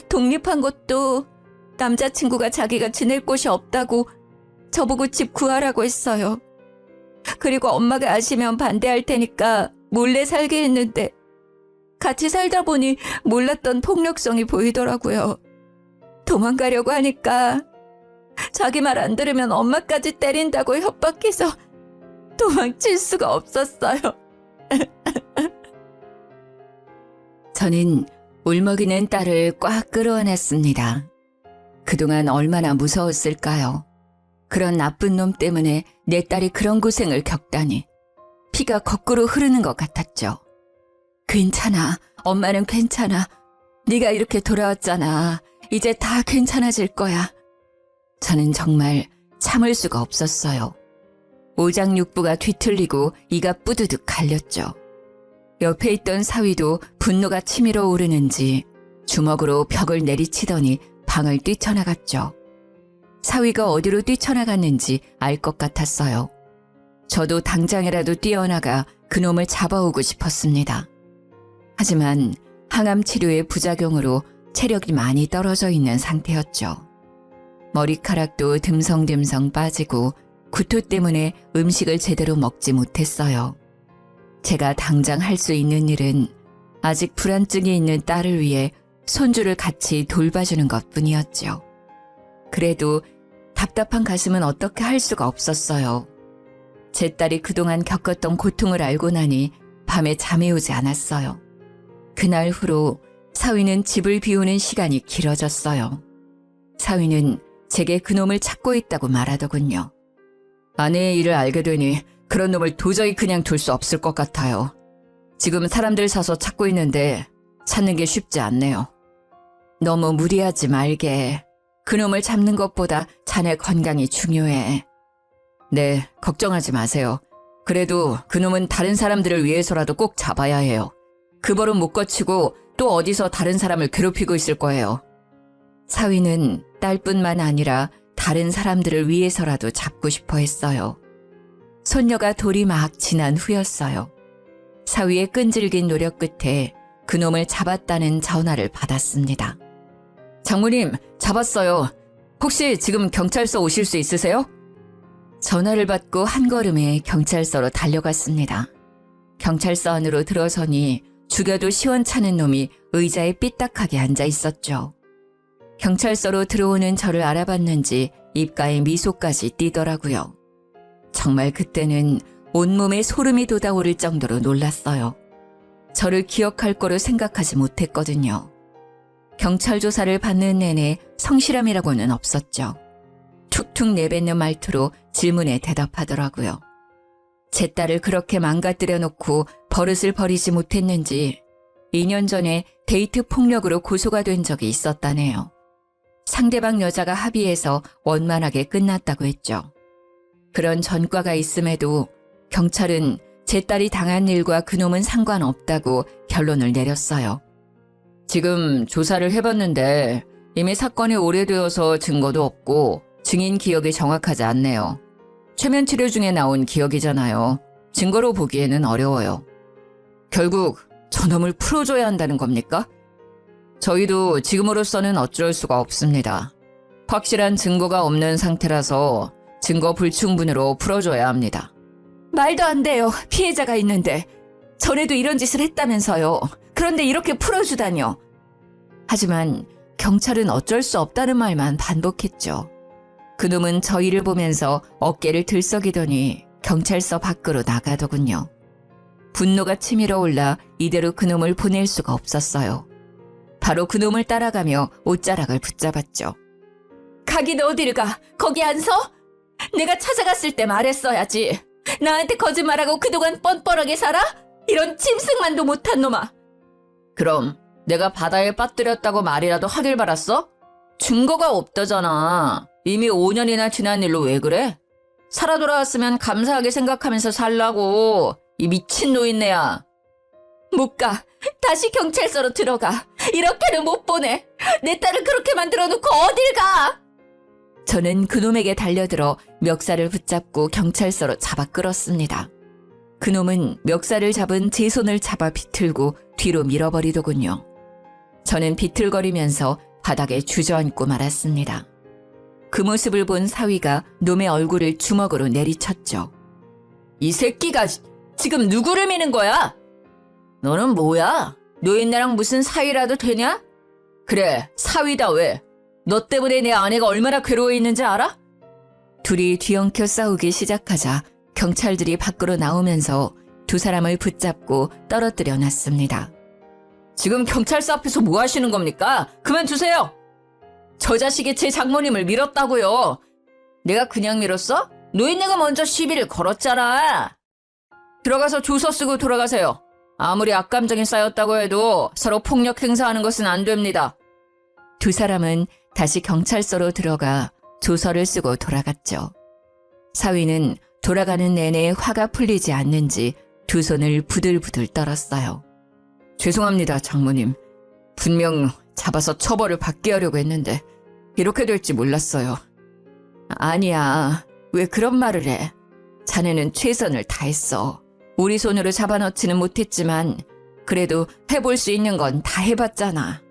독립한 것도 남자친구가 자기가 지낼 곳이 없다고 저보고 집 구하라고 했어요. 그리고 엄마가 아시면 반대할 테니까 몰래 살게 했는데 같이 살다 보니 몰랐던 폭력성이 보이더라고요. 도망가려고 하니까 자기 말 안 들으면 엄마까지 때린다고 협박해서 도망칠 수가 없었어요. 저는 울먹이는 딸을 꽉 끌어안았습니다. 그동안 얼마나 무서웠을까요? 그런 나쁜 놈 때문에 내 딸이 그런 고생을 겪다니. 피가 거꾸로 흐르는 것 같았죠. 괜찮아. 엄마는 괜찮아. 네가 이렇게 돌아왔잖아. 이제 다 괜찮아질 거야. 저는 정말 참을 수가 없었어요. 오장육부가 뒤틀리고 이가 뿌드득 갈렸죠. 옆에 있던 사위도 분노가 치밀어 오르는지 주먹으로 벽을 내리치더니 방을 뛰쳐나갔죠. 사위가 어디로 뛰쳐나갔는지 알 것 같았어요. 저도 당장이라도 뛰어나가 그놈을 잡아오고 싶었습니다. 하지만 항암 치료의 부작용으로 체력이 많이 떨어져 있는 상태였죠. 머리카락도 듬성듬성 빠지고 구토 때문에 음식을 제대로 먹지 못했어요. 제가 당장 할 수 있는 일은 아직 불안증이 있는 딸을 위해 손주를 같이 돌봐주는 것뿐이었죠. 그래도 답답한 가슴은 어떻게 할 수가 없었어요. 제 딸이 그동안 겪었던 고통을 알고 나니 밤에 잠이 오지 않았어요. 그날 후로 사위는 집을 비우는 시간이 길어졌어요. 사위는 제게 그놈을 찾고 있다고 말하더군요. 아내의 일을 알게 되니 그런 놈을 도저히 그냥 둘 수 없을 것 같아요. 지금 사람들 사서 찾고 있는데 찾는 게 쉽지 않네요. 너무 무리하지 말게. 그놈을 잡는 것보다 자네 건강이 중요해. 네, 걱정하지 마세요. 그래도 그놈은 다른 사람들을 위해서라도 꼭 잡아야 해요. 그 벌은 못 거치고 또 어디서 다른 사람을 괴롭히고 있을 거예요. 사위는 딸뿐만 아니라 다른 사람들을 위해서라도 잡고 싶어 했어요. 손녀가 돌이 막 지난 후였어요. 사위의 끈질긴 노력 끝에 그놈을 잡았다는 전화를 받았습니다. 장모님, 잡았어요. 혹시 지금 경찰서 오실 수 있으세요? 전화를 받고 한 걸음에 경찰서로 달려갔습니다. 경찰서 안으로 들어서니 죽여도 시원찮은 놈이 의자에 삐딱하게 앉아 있었죠. 경찰서로 들어오는 저를 알아봤는지 입가에 미소까지 띄더라고요. 정말 그때는 온몸에 소름이 돋아오를 정도로 놀랐어요. 저를 기억할 거로 생각하지 못했거든요. 경찰 조사를 받는 내내 성실함이라고는 없었죠. 툭툭 내뱉는 말투로 질문에 대답하더라고요. 제 딸을 그렇게 망가뜨려 놓고 버릇을 버리지 못했는지 2년 전에 데이트 폭력으로 고소가 된 적이 있었다네요. 상대방 여자가 합의해서 원만하게 끝났다고 했죠. 그런 전과가 있음에도 경찰은 제 딸이 당한 일과 그놈은 상관없다고 결론을 내렸어요. 지금 조사를 해봤는데 이미 사건이 오래되어서 증거도 없고 증인 기억이 정확하지 않네요. 최면 치료 중에 나온 기억이잖아요. 증거로 보기에는 어려워요. 결국 저놈을 풀어줘야 한다는 겁니까? 저희도 지금으로서는 어쩔 수가 없습니다. 확실한 증거가 없는 상태라서 증거 불충분으로 풀어줘야 합니다. 말도 안 돼요. 피해자가 있는데. 전에도 이런 짓을 했다면서요. 그런데 이렇게 풀어주다뇨. 하지만 경찰은 어쩔 수 없다는 말만 반복했죠. 그놈은 저희를 보면서 어깨를 들썩이더니 경찰서 밖으로 나가더군요. 분노가 치밀어 올라 이대로 그놈을 보낼 수가 없었어요. 바로 그놈을 따라가며 옷자락을 붙잡았죠. 가긴 어디를 가? 거기 안 서? 내가 찾아갔을 때 말했어야지. 나한테 거짓말하고 그동안 뻔뻔하게 살아? 이런 짐승만도 못한 놈아. 그럼 내가 바다에 빠뜨렸다고 말이라도 하길 바랐어? 증거가 없다잖아. 이미 5년이나 지난 일로 왜 그래? 살아 돌아왔으면 감사하게 생각하면서 살라고. 이 미친 노인네야. 못 가. 다시 경찰서로 들어가. 이렇게는 못 보내. 내 딸을 그렇게 만들어 놓고 어딜 가? 저는 그놈에게 달려들어 멱살을 붙잡고 경찰서로 잡아 끌었습니다. 그놈은 멱살을 잡은 제 손을 잡아 비틀고 뒤로 밀어버리더군요. 저는 비틀거리면서 바닥에 주저앉고 말았습니다. 그 모습을 본 사위가 놈의 얼굴을 주먹으로 내리쳤죠. 이 새끼가 지금 누구를 미는 거야? 너는 뭐야? 노인네랑 무슨 사위라도 되냐? 그래, 사위다 왜? 너 때문에 내 아내가 얼마나 괴로워 있는지 알아? 둘이 뒤엉켜 싸우기 시작하자 경찰들이 밖으로 나오면서 두 사람을 붙잡고 떨어뜨려 놨습니다. 지금 경찰서 앞에서 뭐 하시는 겁니까? 그만두세요! 저 자식이 제 장모님을 밀었다고요. 내가 그냥 밀었어? 노인네가 먼저 시비를 걸었잖아. 들어가서 조서 쓰고 돌아가세요. 아무리 악감정이 쌓였다고 해도 서로 폭력 행사하는 것은 안 됩니다. 두 사람은 다시 경찰서로 들어가 조서를 쓰고 돌아갔죠. 사위는 돌아가는 내내 화가 풀리지 않는지 두 손을 부들부들 떨었어요. 죄송합니다, 장모님. 분명 잡아서 처벌을 받게 하려고 했는데 이렇게 될지 몰랐어요. 아니야, 왜 그런 말을 해? 자네는 최선을 다했어. 우리 손으로 잡아넣지는 못했지만 그래도 해볼 수 있는 건 다 해봤잖아.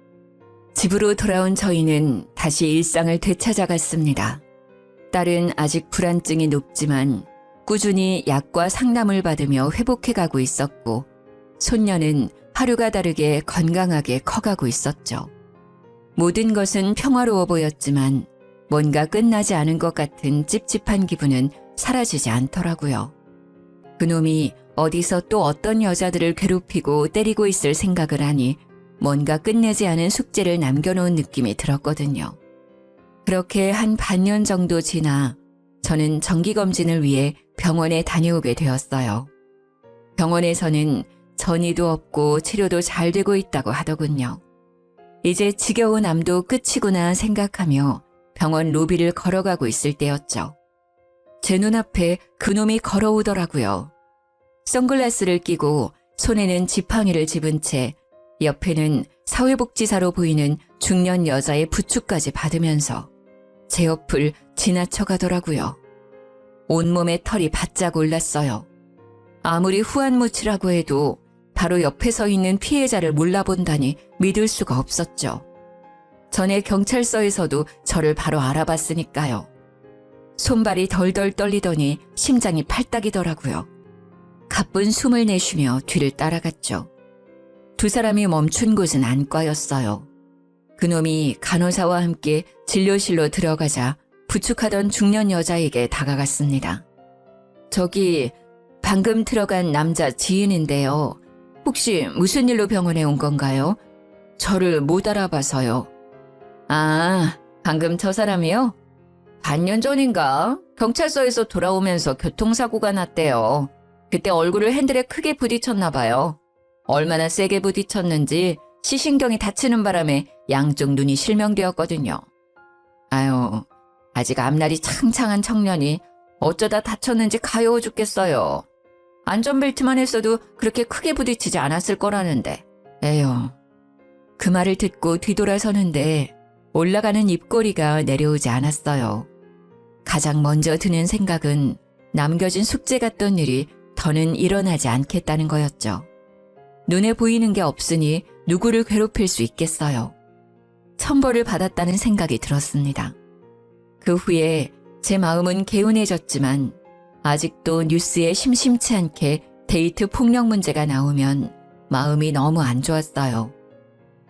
집으로 돌아온 저희는 다시 일상을 되찾아갔습니다. 딸은 아직 불안증이 높지만 꾸준히 약과 상담을 받으며 회복해가고 있었고 손녀는 하루가 다르게 건강하게 커가고 있었죠. 모든 것은 평화로워 보였지만 뭔가 끝나지 않은 것 같은 찝찝한 기분은 사라지지 않더라고요. 그놈이 어디서 또 어떤 여자들을 괴롭히고 때리고 있을 생각을 하니 뭔가 끝내지 않은 숙제를 남겨놓은 느낌이 들었거든요. 그렇게 한 반년 정도 지나 저는 정기검진을 위해 병원에 다녀오게 되었어요. 병원에서는 전이도 없고 치료도 잘 되고 있다고 하더군요. 이제 지겨운 암도 끝이구나 생각하며 병원 로비를 걸어가고 있을 때였죠. 제 눈앞에 그놈이 걸어오더라고요. 선글라스를 끼고 손에는 지팡이를 집은 채 옆에는 사회복지사로 보이는 중년 여자의 부축까지 받으면서 제 옆을 지나쳐가더라고요. 온몸에 털이 바짝 올랐어요. 아무리 후안무치라고 해도 바로 옆에 서 있는 피해자를 몰라본다니 믿을 수가 없었죠. 전에 경찰서에서도 저를 바로 알아봤으니까요. 손발이 덜덜 떨리더니 심장이 팔딱이더라고요. 가쁜 숨을 내쉬며 뒤를 따라갔죠. 두 사람이 멈춘 곳은 안과였어요. 그놈이 간호사와 함께 진료실로 들어가자 부축하던 중년 여자에게 다가갔습니다. 저기 방금 들어간 남자 지인인데요. 혹시 무슨 일로 병원에 온 건가요? 저를 못 알아봐서요. 아, 방금 저 사람이요? 반년 전인가 경찰서에서 돌아오면서 교통사고가 났대요. 그때 얼굴을 핸들에 크게 부딪혔나 봐요. 얼마나 세게 부딪혔는지 시신경이 다치는 바람에 양쪽 눈이 실명되었거든요. 아유, 아직 앞날이 창창한 청년이 어쩌다 다쳤는지 가여워 죽겠어요. 안전벨트만 했어도 그렇게 크게 부딪히지 않았을 거라는데. 에휴. 그 말을 듣고 뒤돌아서는데 올라가는 입꼬리가 내려오지 않았어요. 가장 먼저 드는 생각은 남겨진 숙제 같던 일이 더는 일어나지 않겠다는 거였죠. 눈에 보이는 게 없으니 누구를 괴롭힐 수 있겠어요. 천벌을 받았다는 생각이 들었습니다. 그 후에 제 마음은 개운해졌지만 아직도 뉴스에 심심치 않게 데이트 폭력 문제가 나오면 마음이 너무 안 좋았어요.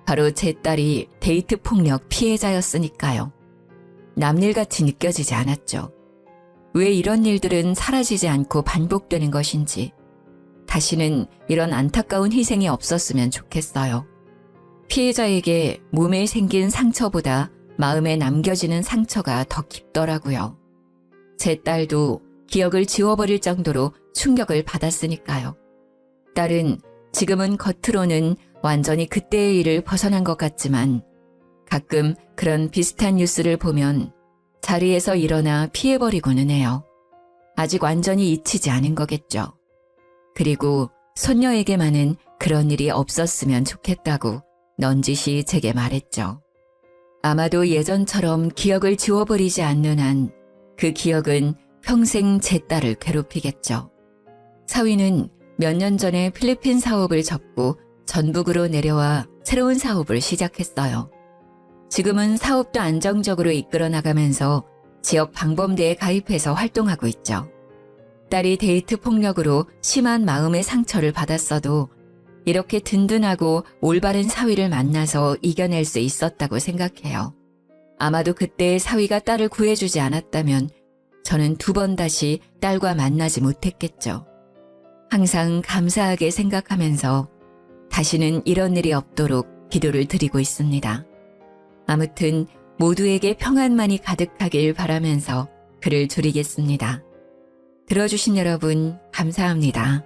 바로 제 딸이 데이트 폭력 피해자였으니까요. 남일같이 느껴지지 않았죠. 왜 이런 일들은 사라지지 않고 반복되는 것인지 다시는 이런 안타까운 희생이 없었으면 좋겠어요. 피해자에게 몸에 생긴 상처보다 마음에 남겨지는 상처가 더 깊더라고요. 제 딸도 기억을 지워버릴 정도로 충격을 받았으니까요. 딸은 지금은 겉으로는 완전히 그때의 일을 벗어난 것 같지만 가끔 그런 비슷한 뉴스를 보면 자리에서 일어나 피해버리고는 해요. 아직 완전히 잊히지 않은 거겠죠. 그리고 손녀에게만은 그런 일이 없었으면 좋겠다고 넌지시 제게 말했죠. 아마도 예전처럼 기억을 지워버리지 않는 한 그 기억은 평생 제 딸을 괴롭히겠죠. 사위는 몇 년 전에 필리핀 사업을 접고 전북으로 내려와 새로운 사업을 시작했어요. 지금은 사업도 안정적으로 이끌어 나가면서 지역 방범대에 가입해서 활동하고 있죠. 딸이 데이트 폭력으로 심한 마음의 상처를 받았어도 이렇게 든든하고 올바른 사위를 만나서 이겨낼 수 있었다고 생각해요. 아마도 그때 사위가 딸을 구해주지 않았다면 저는 두 번 다시 딸과 만나지 못했겠죠. 항상 감사하게 생각하면서 다시는 이런 일이 없도록 기도를 드리고 있습니다. 아무튼 모두에게 평안만이 가득하길 바라면서 글을 줄이겠습니다. 들어주신 여러분 감사합니다.